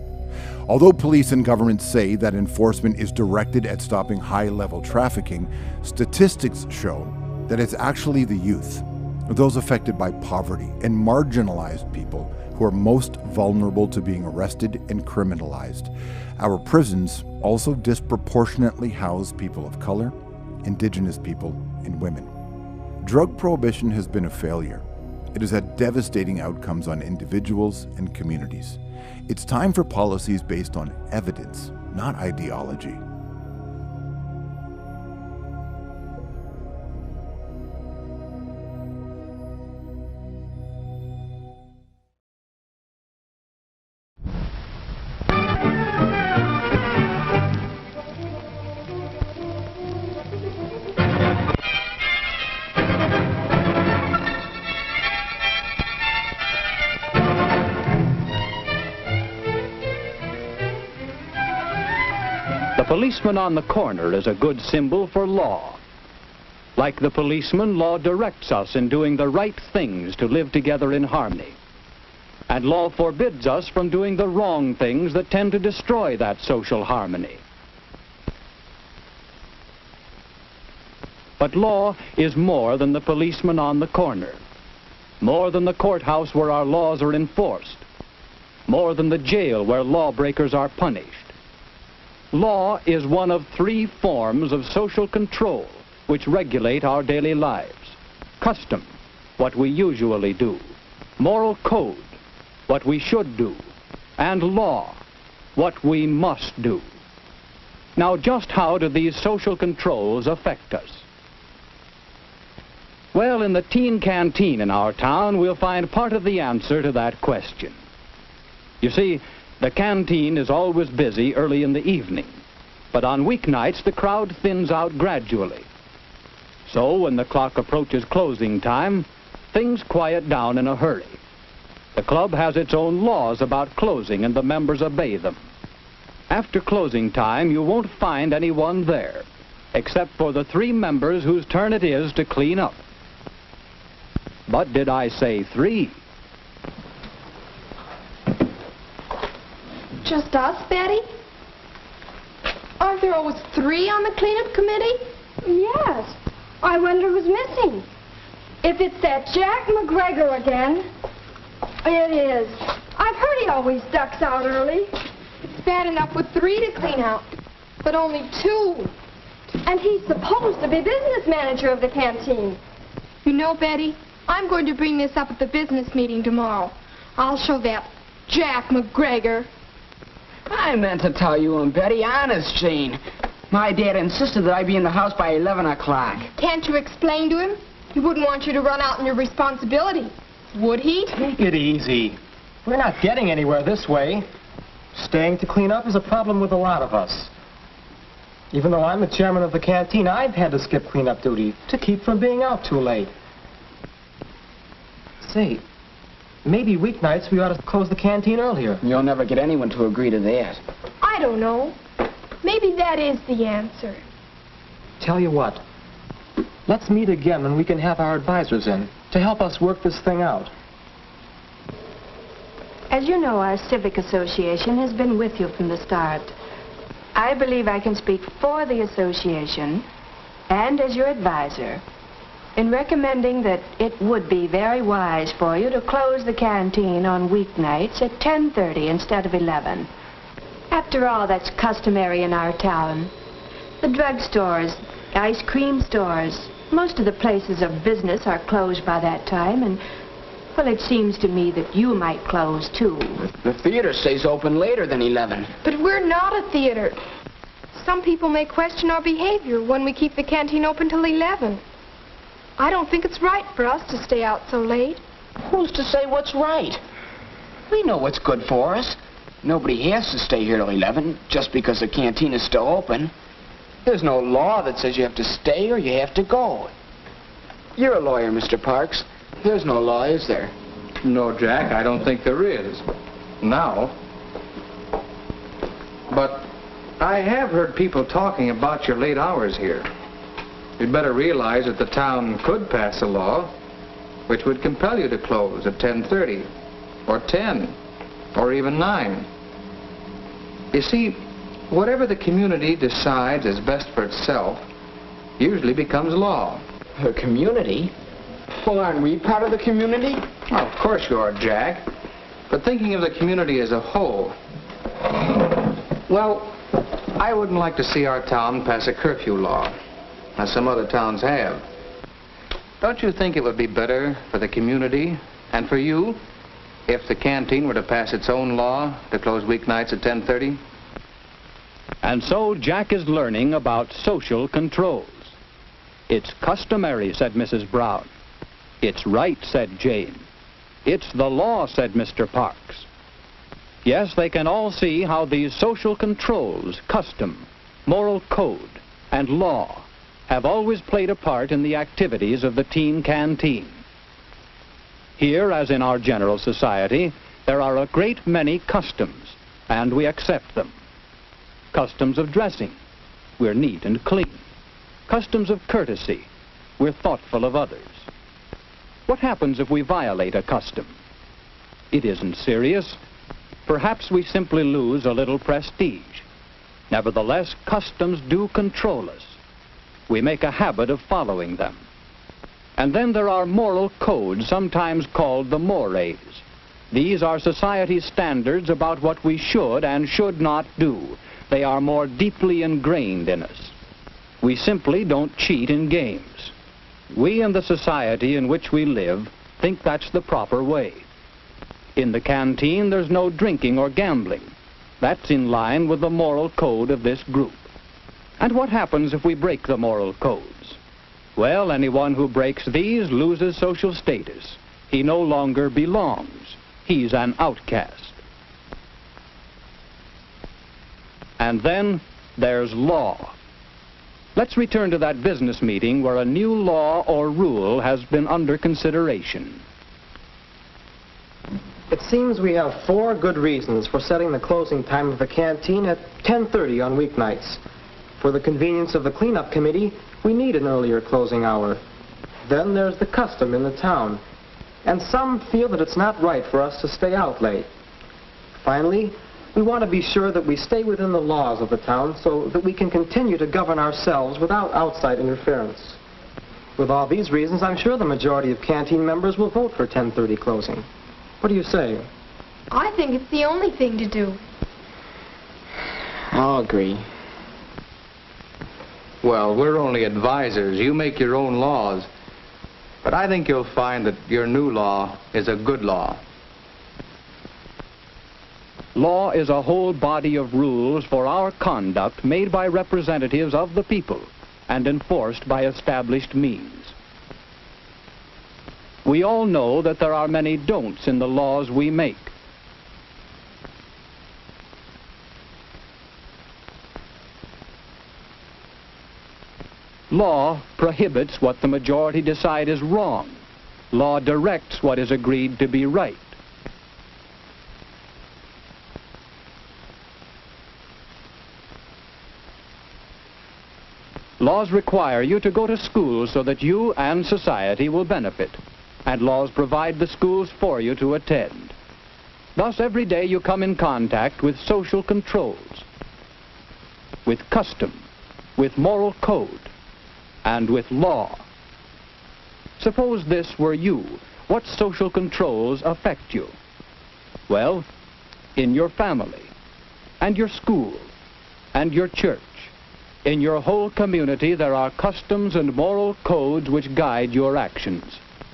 S4: Although police and governments say that enforcement is directed at stopping high-level trafficking, statistics show that it's actually the youth, those affected by poverty, and marginalized people who are most vulnerable to being arrested and criminalized. Our prisons also disproportionately house people of color, Indigenous people, and women. Drug prohibition has been a failure. It has had devastating outcomes on individuals and communities. It's time for policies based on evidence, not ideology.
S5: policeman on the corner is a good symbol for law. Like the policeman, law directs us in doing the right things to live together in harmony. And law forbids us from doing the wrong things that tend to destroy that social harmony. But law is more than the policeman on the corner, more than the courthouse where our laws are enforced, more than the jail where lawbreakers are punished. Law is one of 3 forms of social control which regulate our daily lives. Custom, what we usually do. Moral code, what we should do. And law, what we must do. Now, just how do these social controls affect us? Well, in the teen canteen in our town, we'll find part of the answer to that question. You see, the canteen is always busy early in the evening, but on weeknights the crowd thins out gradually. So when the clock approaches closing time, things quiet down in a hurry. The club has its own laws about closing and the members obey them. After closing time, you won't find anyone there, except for the 3 members whose turn it is to clean up. But did I say 3?
S6: Just us, Betty? Aren't there always 3 on the cleanup committee? Yes. I wonder who's missing. If it's that Jack McGregor again. It is. I've heard he always ducks out early. It's bad enough with 3 to clean out, but only 2. And he's supposed to be business manager of the canteen. You know, Betty, I'm going to bring this up at the business meeting tomorrow. I'll show that Jack McGregor.
S23: I meant to tell you and Betty, honest, Jane. My dad insisted that I be in the house by 11 o'clock.
S6: Can't you explain to him? He wouldn't want you to run out on your responsibility, would he?
S24: Take it easy. We're not getting anywhere this way. Staying to clean up is a problem with a lot of us. Even though I'm the chairman of the canteen, I've had to skip cleanup duty to keep from being out too late. Say, maybe weeknights we ought to close the canteen earlier.
S23: You'll never get anyone to agree to that.
S6: I don't know. Maybe that is the answer.
S24: Tell you what, let's meet again when we can have our advisors in to help us work this thing out.
S25: As you know, our civic association has been with you from the start. I believe I can speak for the association and as your advisor in recommending that it would be very wise for you to close the canteen on weeknights at 10:30 instead of 11. After all, that's customary in our town. The drugstores, ice cream stores, most of the places of business are closed by that time, and, well, it seems to me that you might close too.
S23: The theater stays open later than 11.
S6: But we're not a theater. Some people may question our behavior when we keep the canteen open till 11. I don't think it's right for us to stay out so late.
S23: Who's to say what's right? We know what's good for us. Nobody has to stay here till 11 just because the canteen is still open. There's no law that says you have to stay or you have to go. You're a lawyer, Mr. Parks. There's no law, is there?
S26: No, Jack, I don't think there is. Now. But I have heard people talking about your late hours here. You'd better realize that the town could pass a law which would compel you to close at 10:30 or 10 or even 9. You see, whatever the community decides is best for itself usually becomes law.
S23: The community? Well, aren't we part of the community?
S26: Oh, of course you are, Jack. But thinking of the community as a whole, well, I wouldn't like to see our town pass a curfew law, as some other towns have. Don't you think it would be better for the community and for you if the canteen were to pass its own law to close weeknights at 10:30?
S5: And so Jack is learning about social controls. It's customary, said Mrs. Brown. It's right, said Jane. It's the law, said Mr. Parks. Yes, they can all see how these social controls, custom, moral code, and law have always played a part in the activities of the teen canteen. Here, as in our general society, there are a great many customs, and we accept them. Customs of dressing. We're neat and clean. Customs of courtesy. We're thoughtful of others. What happens if we violate a custom? It isn't serious. Perhaps we simply lose a little prestige. Nevertheless, customs do control us. We make a habit of following them. And then there are moral codes, sometimes called the mores. These are society's standards about what we should and should not do. They are more deeply ingrained in us. We simply don't cheat in games. We and the society in which we live think that's the proper way. In the canteen, there's no drinking or gambling. That's in line with the moral code of this group. And what happens if we break the moral codes? Well, anyone who breaks these loses social status. He no longer belongs. He's an outcast. And then there's law. Let's return to that business meeting where a new law or rule has been under consideration.
S24: It seems we have 4 good reasons for setting the closing time of the canteen at 10:30 on weeknights. For the convenience of the cleanup committee, we need an earlier closing hour. Then there's the custom in the town. And some feel that it's not right for us to stay out late. Finally, we want to be sure that we stay within the laws of the town so that we can continue to govern ourselves without outside interference. With all these reasons, I'm sure the majority of canteen members will vote for 10:30 closing. What do you say?
S6: I think it's the only thing to do.
S23: I'll agree.
S26: Well, we're only advisors. You make your own laws. But I think you'll find that your new law is a good law.
S5: Law is a whole body of rules for our conduct made by representatives of the people and enforced by established means. We all know that there are many don'ts in the laws we make. Law prohibits what the majority decide is wrong. Law directs what is agreed to be right. Laws require you to go to school so that you and society will benefit, and laws provide the schools for you to attend. Thus, every day you come in contact with social controls, with custom, with moral code, and with law. Suppose this were you. What social controls affect you? Well, in your family, and your school, and your church. In your whole community, there are customs and moral codes which guide your actions.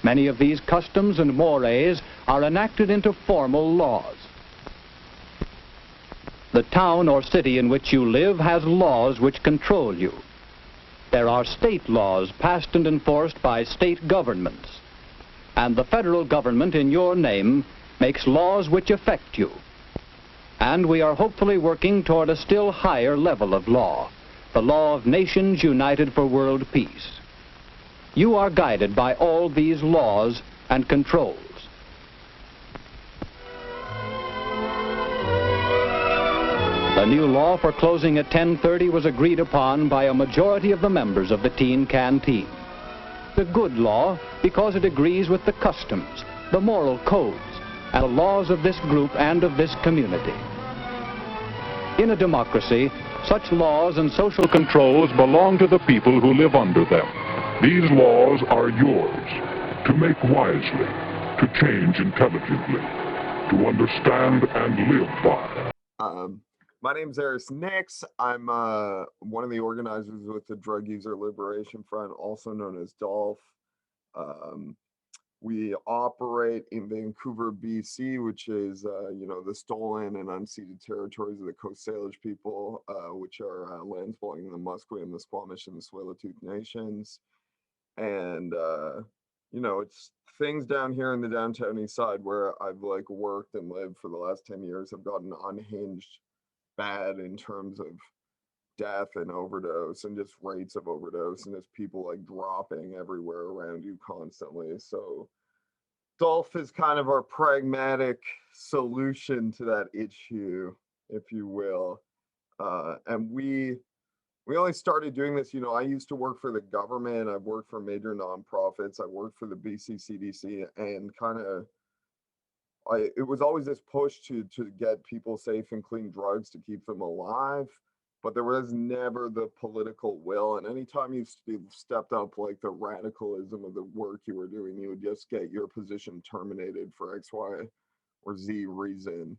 S5: Many of these customs and mores are enacted into formal laws. The town or city in which you live has laws which control you. There are state laws passed and enforced by state governments. And the federal government in your name makes laws which affect you. And we are hopefully working toward a still higher level of law, the law of nations united for world peace. You are guided by all these laws and controls. The new law for closing at 10:30 was agreed upon by a majority of the members of the teen canteen. The good law because it agrees with the customs, the moral codes, and the laws of this group and of this community. In a democracy, such laws and social
S14: controls belong to the people who live under them. These laws are yours, to make wisely, to change intelligently, to understand and live by.
S7: My name is Eris Nyx. I'm one of the organizers with the Drug User Liberation Front, also known as DOLF. We operate in Vancouver, BC, which is, the stolen and unceded territories of the Coast Salish people, which are lands belonging to the Musqueam, the Squamish, and the Tsleil-Waututh nations. And, it's things down here in the downtown east side where I've worked and lived for the last 10 years have gotten unhinged bad in terms of death and overdose and just rates of overdose and just people dropping everywhere around you constantly. So DOLF is kind of our pragmatic solution to that issue, if you will. And we only started doing this, I used to work for the government. I've worked for major nonprofits. I worked for the BC CDC, and it was always this push to get people safe and clean drugs to keep them alive, but there was never the political will. And anytime you stepped up like the radicalism of the work you were doing, you would just get your position terminated for X, Y, or Z reason.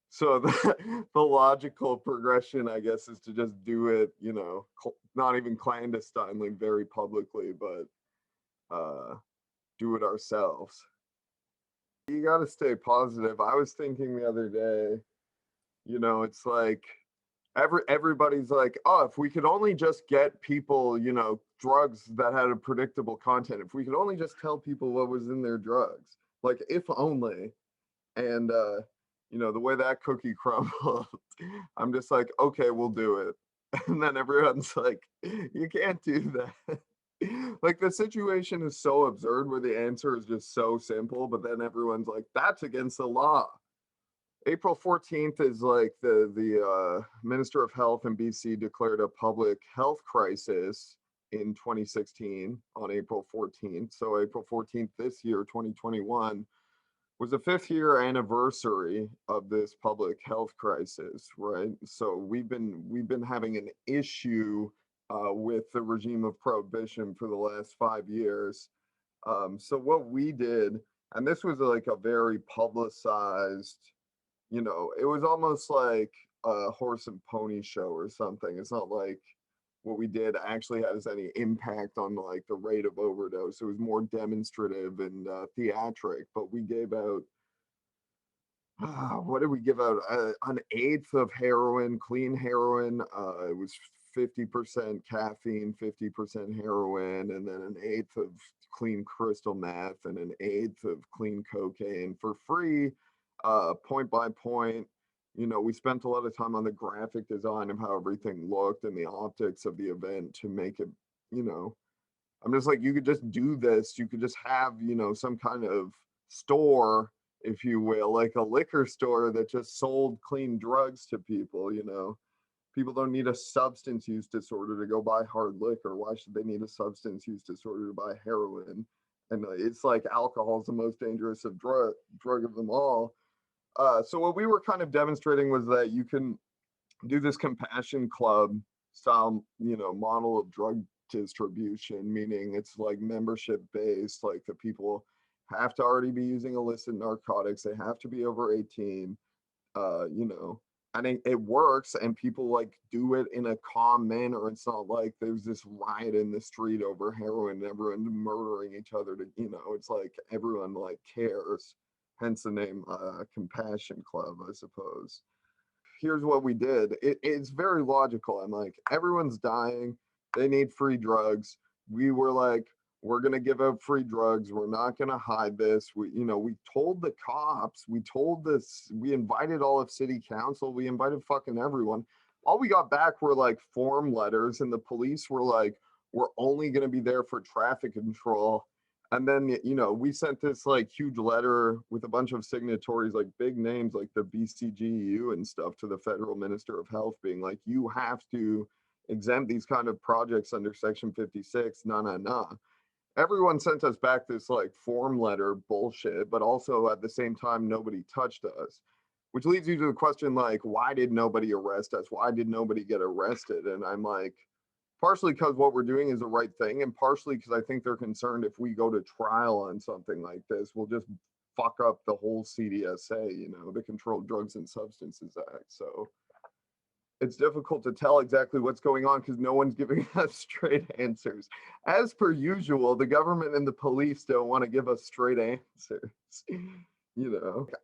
S7: So the logical progression, I guess, is to just do it, not even clandestinely, very publicly, but do it ourselves. You got to stay positive. I was thinking the other day, it's like everybody's like, oh, if we could only just get people, drugs that had a predictable content, if we could only just tell people what was in their drugs, like if only. And, the way that cookie crumbled, I'm just like, okay, we'll do it. And then everyone's like, you can't do that. Like the situation is so absurd where the answer is just so simple, but then everyone's like, that's against the law. April 14th is like the Minister of Health in BC declared a public health crisis in 2016 on April 14th. So April 14th this year, 2021, was the 5th year anniversary of this public health crisis, right? So we've been having an issue with the regime of prohibition for the last 5 years. So what we did, and this was like a very publicized, it was almost like a horse and pony show or something. It's not like what we did actually has any impact on like the rate of overdose. It was more demonstrative and theatric, but we gave out, what did we give out? An eighth of heroin, clean heroin. It was 50% caffeine, 50% heroin, and then an eighth of clean crystal meth and an eighth of clean cocaine for free, point by point. We spent a lot of time on the graphic design of how everything looked and the optics of the event to make it, I'm just like, you could just do this. You could just have, some kind of store, if you will, like a liquor store that just sold clean drugs to people, People don't need a substance use disorder to go buy hard liquor. Why should they need a substance use disorder to buy heroin? And it's like alcohol is the most dangerous of drug of them all. So what we were kind of demonstrating was that you can do this compassion club style, model of drug distribution, meaning it's like membership based, like the people have to already be using illicit narcotics. They have to be over 18, and it works, and people like do it in a calm manner. It's not like there's this riot in the street over heroin and everyone murdering each other it's like everyone like cares. Hence the name Compassion Club, I suppose. Here's what we did. It's very logical. I'm like, everyone's dying. They need free drugs. We were like, we're going to give out free drugs. We're not going to hide this. We told the cops. We invited all of city council. We invited fucking everyone. All we got back were like form letters, and the police were like, we're only going to be there for traffic control. And then, we sent this like huge letter with a bunch of signatories, like big names like the BCGEU and stuff, to the federal Minister of Health being like, you have to exempt these kind of projects under Section 56, nah. Everyone sent us back this like form letter bullshit, but also at the same time, nobody touched us, which leads you to the question, like, why did nobody arrest us? Why did nobody get arrested? And I'm like, partially because what we're doing is the right thing, and partially because I think they're concerned if we go to trial on something like this, we'll just fuck up the whole CDSA, the Controlled Drugs and Substances Act. So it's difficult to tell exactly what's going on because no one's giving us straight answers. As per usual, the government and the police don't want to give us straight answers.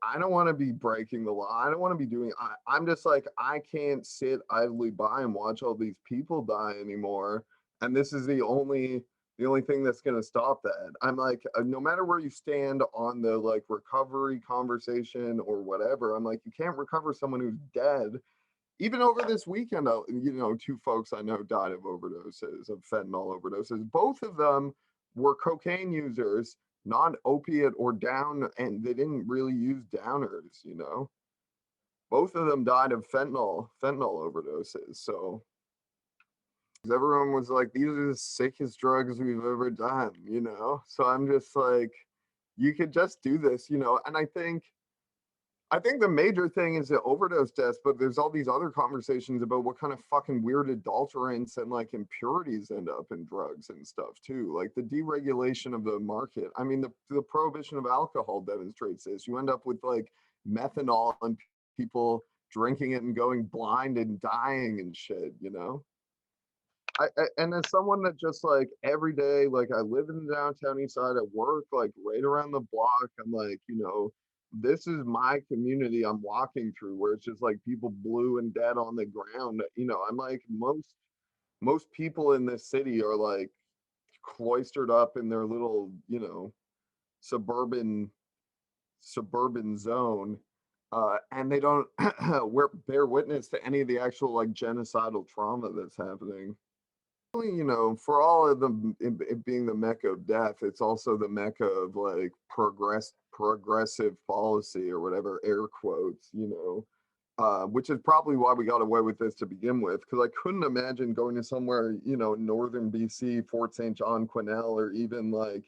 S7: I don't want to be breaking the law. I don't want to be doing, I'm just like, I can't sit idly by and watch all these people die anymore. And this is the only thing that's going to stop that. I'm like, no matter where you stand on the like recovery conversation or whatever, I'm like, you can't recover someone who's dead. Even over this weekend, 2 folks I know died of overdoses, of fentanyl overdoses. Both of them were cocaine users, non-opiate or down, and they didn't really use downers, both of them died of fentanyl overdoses. So everyone was like, these are the sickest drugs we've ever done, you know? So I'm just like, you could just do this, you know? And I think the major thing is the overdose deaths, but there's all these other conversations about what kind of fucking weird adulterants and like impurities end up in drugs and stuff too. Like the deregulation of the market. I mean, the prohibition of alcohol demonstrates this. You end up with like methanol and people drinking it and going blind and dying and shit, you know? And as someone that just like every day, like I live in the downtown east side at work, like right around the block, I'm like, you know, this is my community I'm walking through where it's just like people blue and dead on the ground. You know, I'm like most people in this city are like cloistered up in their little, you know, suburban zone. And they don't bear witness to any of the actual like genocidal trauma that's happening. You know, for all of them, it being the mecca of death, it's also the mecca of like progressive policy or whatever, air quotes, you know, which is probably why we got away with this to begin with, because I couldn't imagine going to somewhere, you know, northern BC, Fort St. John, Quesnel, or even like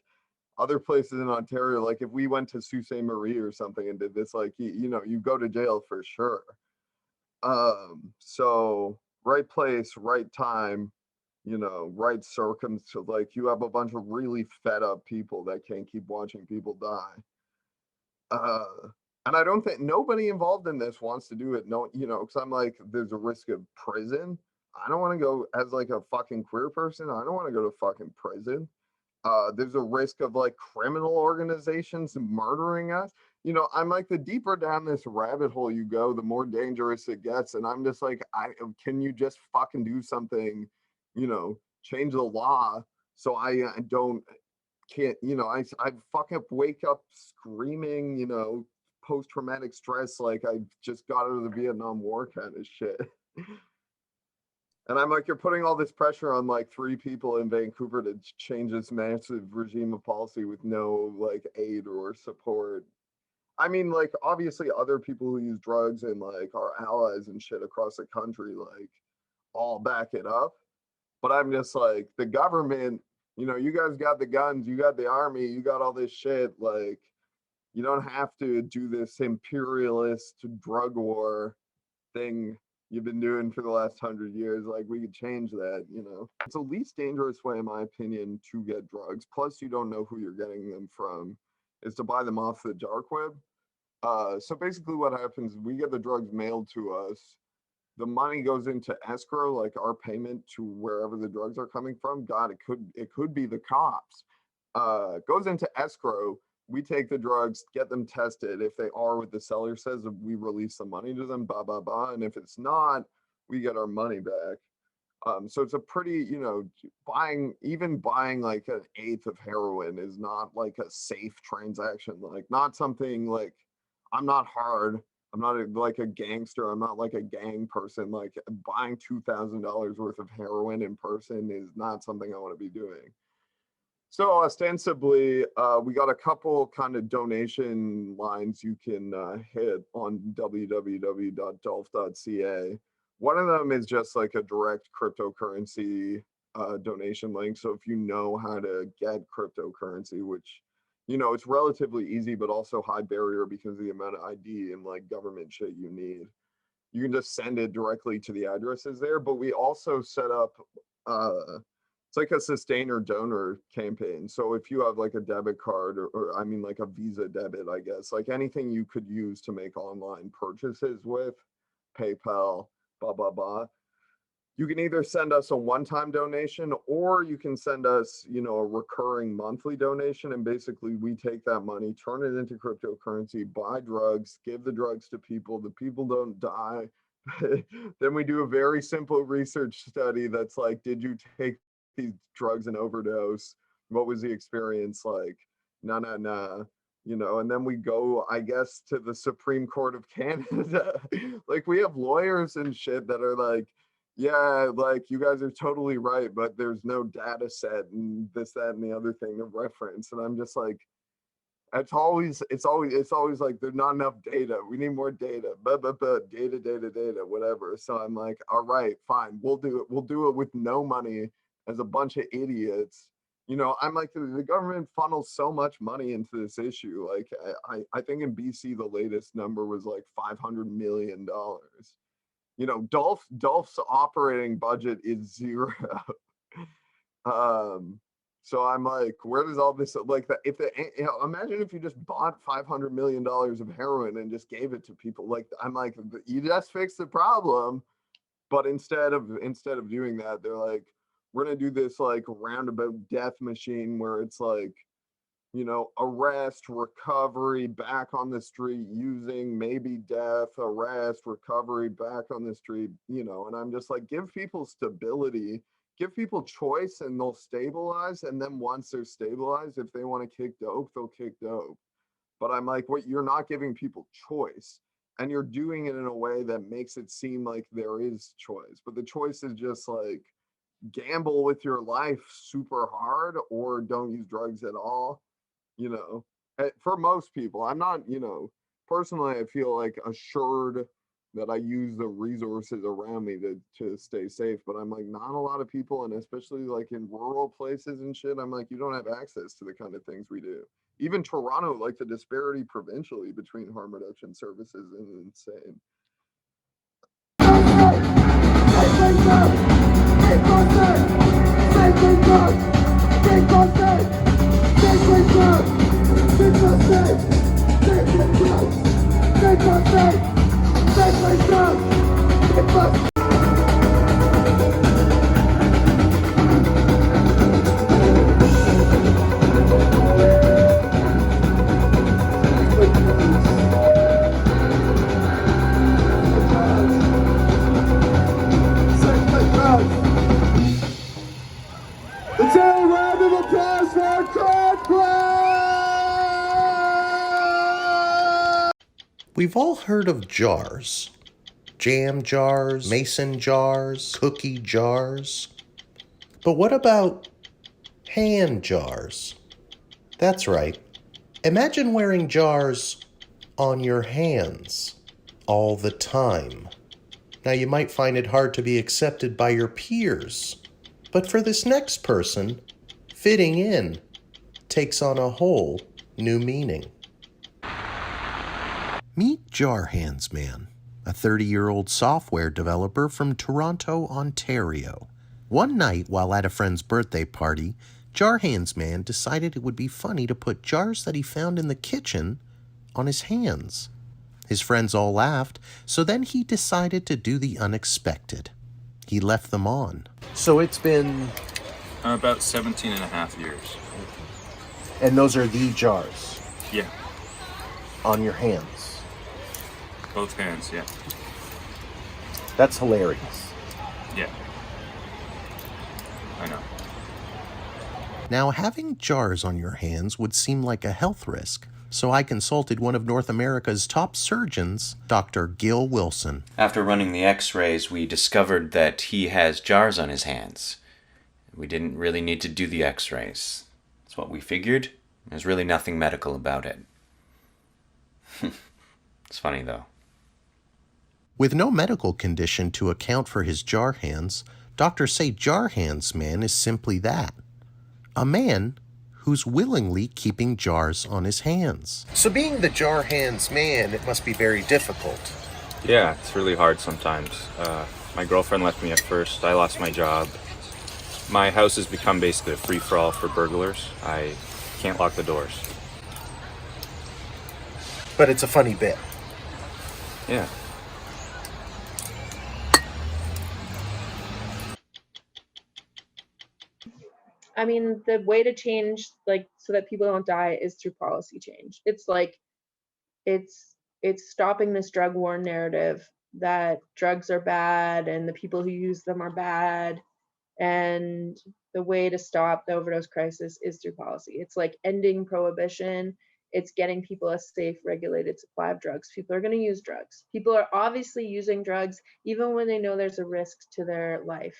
S7: other places in Ontario. Like if we went to Sault Ste. Marie or something and did this, like, you know, you go to jail for sure. So right place, right time, you know, right circumstance. Like you have a bunch of really fed up people that can't keep watching people die. And I don't think nobody involved in this wants to do it. No, you know, because I'm like, there's a risk of prison. I don't want to go as like a fucking queer person. I don't want to go to fucking prison. There's a risk of like criminal organizations murdering us. You know, I'm like, the deeper down this rabbit hole you go, the more dangerous it gets. And I'm just like, can you just fucking do something, you know, change the law so I can't, you know, I fucking wake up screaming, you know, post-traumatic stress like I just got out of the Vietnam War kind of shit. And I'm like, you're putting all this pressure on like 3 people in Vancouver to change this massive regime of policy with no like aid or support. I mean, like, obviously other people who use drugs and like our allies and shit across the country, like all back it up. But I'm just like, the government, you know, you guys got the guns, you got the army, you got all this shit. Like, you don't have to do this imperialist drug war thing you've been doing for the last 100 years. Like, we could change that, you know. It's the least dangerous way, in my opinion, to get drugs. Plus, you don't know who you're getting them from, is to buy them off the dark web. So basically what happens, we get the drugs mailed to us. The money goes into escrow, like our payment to wherever the drugs are coming from. God, it could be the cops. Goes into escrow. We take the drugs, get them tested. If they are what the seller says, we release the money to them, blah, blah, blah. And if it's not, we get our money back. So it's a pretty, you know, buying like 1/8 of heroin is not like a safe transaction. Like, not something like, I'm not hard. I'm not like a gangster. I'm not like a gang person. Like, buying $2,000 worth of heroin in person is not something I want to be doing. So ostensibly, we got a couple kind of donation lines you can hit on www.dolph.ca. One of them is just like a direct cryptocurrency donation link. So if you know how to get cryptocurrency, which, you know, it's relatively easy, but also high barrier because of the amount of ID and like government shit you need, you can just send it directly to the addresses there. But we also set up, it's like a sustainer donor campaign. So if you have like a debit card or I mean like a Visa debit, I guess, like anything you could use to make online purchases with, PayPal, blah, blah, blah. You can either send us a one-time donation or you can send us, you know, a recurring monthly donation. And basically we take that money, turn it into cryptocurrency, buy drugs, give the drugs to people. The people don't die. Then we do a very simple research study that's like, did you take these drugs and overdose? What was the experience like? Nah, you know, and then we go, I guess, to the Supreme Court of Canada. Like, we have lawyers and shit that are like, yeah, like, you guys are totally right, but there's no data set and this, that, and the other thing to reference. And I'm just like, It's always like there's not enough data. We need more data. Data, whatever. So I'm like, all right, fine, we'll do it. We'll do it with no money as a bunch of idiots. You know, I'm like, the government funnels so much money into this issue. Like, I think in BC the latest number was like $500 million. You know, Dolph's operating budget is zero. So I'm like, where does all this, like, imagine if you just bought $500 million of heroin and just gave it to people. Like, I'm like, you just fixed the problem. But instead of doing that, they're like, we're gonna do this like roundabout death machine where it's like, you know, arrest, recovery, back on the street, using, maybe death, arrest, recovery, back on the street, you know. And I'm just like, give people stability, give people choice, and they'll stabilize. And then once they're stabilized, if they want to kick dope, they'll kick dope. But I'm like, what, you're not giving people choice, and you're doing it in a way that makes it seem like there is choice. But the choice is just like, gamble with your life super hard, or don't use drugs at all. You know, for most people, I'm not, you know, personally, I feel like assured that I use the resources around me to stay safe. But I'm like, not a lot of people, and especially like in rural places and shit, I'm like, you don't have access to the kind of things we do. Even Toronto, like the disparity provincially between harm reduction services is insane.
S8: Let's have a round of applause for our crowd.
S9: We've all heard of jars. Jam jars, mason jars, cookie jars. But what about hand jars? That's right. Imagine wearing jars on your hands all the time. Now, you might find it hard to be accepted by your peers, but for this next person, fitting in takes on a whole new meaning. Meet Jar Hands Man, a 30-year-old software developer from Toronto, Ontario. One night, while at a friend's birthday party, Jar Hands Man decided it would be funny to put jars that he found in the kitchen on his hands. His friends all laughed, so then he decided to do the unexpected. He left them on. So it's been
S10: about 17 and a half years.
S9: And those are the jars?
S10: Yeah.
S9: On your hands?
S10: Both hands, yeah.
S9: That's hilarious.
S10: Yeah. I know.
S9: Now, having jars on your hands would seem like a health risk, so I consulted one of North America's top surgeons, Dr. Gil Wilson.
S11: After running the x-rays, we discovered that he has jars on his hands. We didn't really need to do the x-rays. That's what we figured. There's really nothing medical about it. It's funny, though.
S9: With no medical condition to account for his jar hands, doctors say Jar Hands Man is simply that. A man who's willingly keeping jars on his hands. So being the Jar Hands Man, it must be very difficult.
S10: Yeah, it's really hard sometimes. My girlfriend left me at first. I lost my job. My house has become basically a free-for-all for burglars. I can't lock the doors.
S9: But it's a funny bit.
S10: Yeah.
S12: I mean, the way to change, like, so that people don't die is through policy change. It's like, it's stopping this drug war narrative that drugs are bad and the people who use them are bad. And the way to stop the overdose crisis is through policy. It's like ending prohibition. It's getting people a safe, regulated supply of drugs. People are going to use drugs. People are obviously using drugs even when they know there's a risk to their life.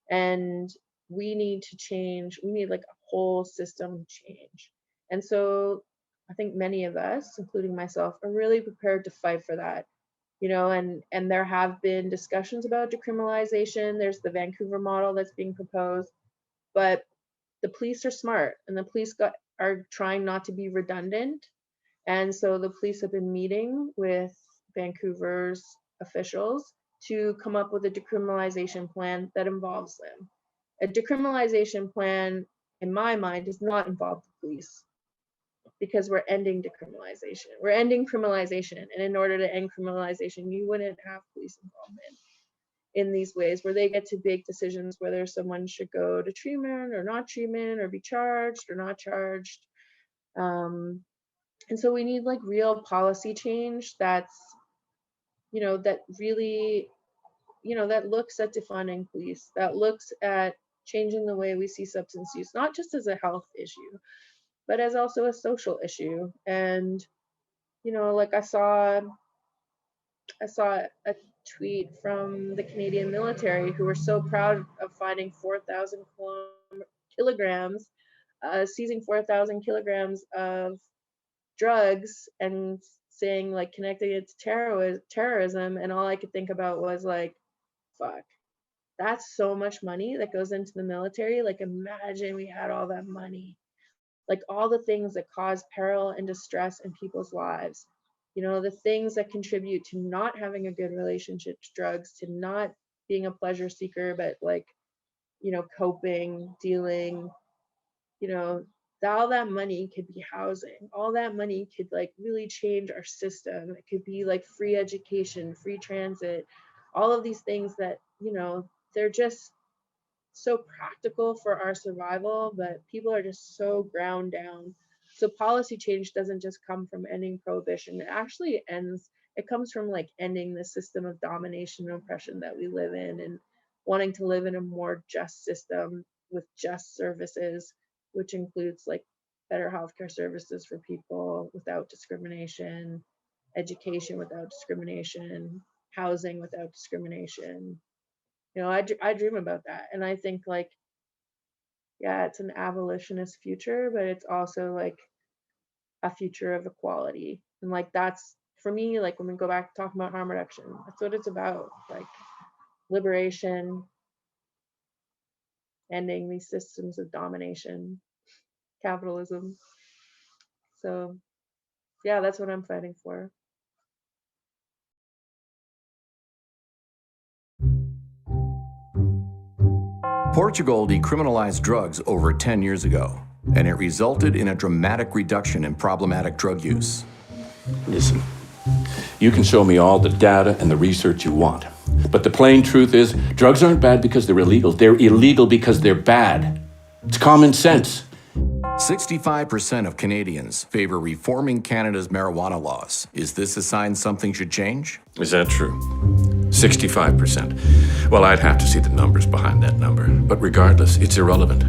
S12: And we need to change. We need like a whole system change. And so I think many of us, including myself, are really prepared to fight for that. You know, and there have been discussions about decriminalization. There's the Vancouver model that's being proposed, but the police are smart, and the police are trying not to be redundant. And so the police have been meeting with Vancouver's officials to come up with a decriminalization plan that involves them. A decriminalization plan, in my mind, does not involve the police, because we're ending decriminalization. We're ending criminalization. And in order to end criminalization, you wouldn't have police involvement in these ways where they get to make decisions whether someone should go to treatment or not treatment, or be charged or not charged. And so we need like real policy change that's, you know, that really, you know, that looks at defunding police, that looks at changing the way we see substance use, not just as a health issue, but as also a social issue. And, you know, like I saw a tweet from the Canadian military who were so proud of finding 4,000 kilograms, seizing 4,000 kilograms of drugs and saying like connecting it to terrorism. And all I could think about was like, fuck, that's so much money that goes into the military. Like imagine we had all that money, like all the things that cause peril and distress in people's lives, you know, the things that contribute to not having a good relationship to drugs, to not being a pleasure seeker, but like, you know, coping, dealing, you know, all that money could be housing. All that money could like really change our system. It could be like free education, free transit, all of these things that, you know, they're just so practical for our survival, but people are just so ground down. So policy change doesn't just come from ending prohibition. It actually it comes from like ending the system of domination and oppression that we live in, and wanting to live in a more just system with just services, which includes like better healthcare services for people without discrimination, education without discrimination, housing without discrimination. You know, I dream about that. And I think like, yeah, it's an abolitionist future, but it's also like a future of equality. And like, that's for me, like when we go back to talking about harm reduction, that's what it's about, like liberation, ending these systems of domination, capitalism. So yeah, that's what I'm fighting for.
S3: Portugal decriminalized drugs over 10 years ago, and it resulted in a dramatic reduction in problematic drug use.
S13: Listen, you can show me all the data and the research you want, but the plain truth is, drugs aren't bad because they're illegal. They're illegal because they're bad. It's common sense.
S3: 65% of Canadians favor reforming Canada's marijuana laws. Is this a sign something should change?
S13: Is that true? 65%. Well, I'd have to see the numbers behind that number. But regardless, it's irrelevant.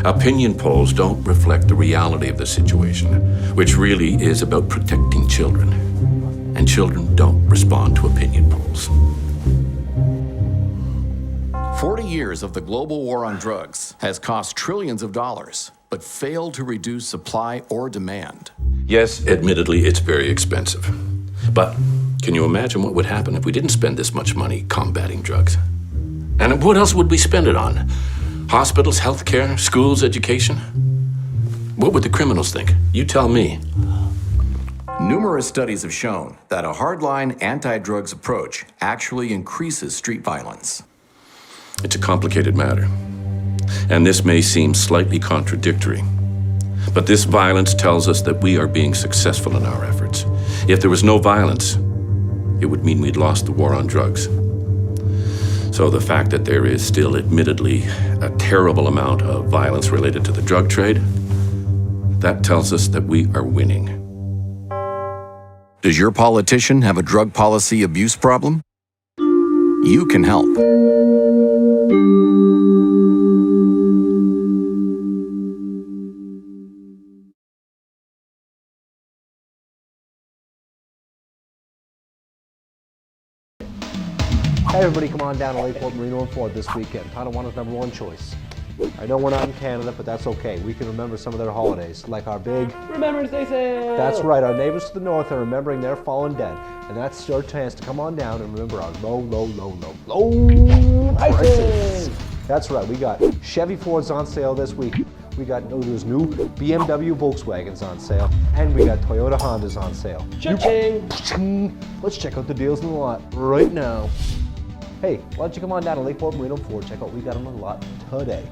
S13: Opinion polls don't reflect the reality of the situation, which really is about protecting children. And children don't respond to opinion polls.
S3: 40 years of the global war on drugs has cost trillions of dollars, but failed to reduce supply or demand.
S13: Yes, admittedly, it's very expensive. But can you imagine what would happen if we didn't spend this much money combating drugs? And what else would we spend it on? Hospitals, healthcare, schools, education? What would the criminals think? You tell me.
S3: Numerous studies have shown that a hardline anti-drugs approach actually increases street violence.
S13: It's a complicated matter. And this may seem slightly contradictory, but this violence tells us that we are being successful in our efforts. If there was no violence, it would mean we'd lost the war on drugs. So the fact that there is still admittedly a terrible amount of violence related to the drug trade, that tells us that we are winning.
S3: Does your politician have a drug policy abuse problem? You can help.
S15: Hey everybody, come on down to Lakeport Marina and Ford this weekend. Tonawana's #1 choice. I know we're not in Canada, but that's okay. We can remember some of their holidays, like our big
S16: Remembrance Day sale!
S15: That's right, our neighbors to the north are remembering their fallen dead. And that's your chance to come on down and remember our low prices. That's right, we got Chevy Fords on sale this week. We got those new BMW Volkswagens on sale. And we got Toyota Hondas on sale. Cha-ching! Let's check out the deals in the lot right now. Hey, why don't you come on down to Lakeport Marine Ford, check out what we got on the lot today.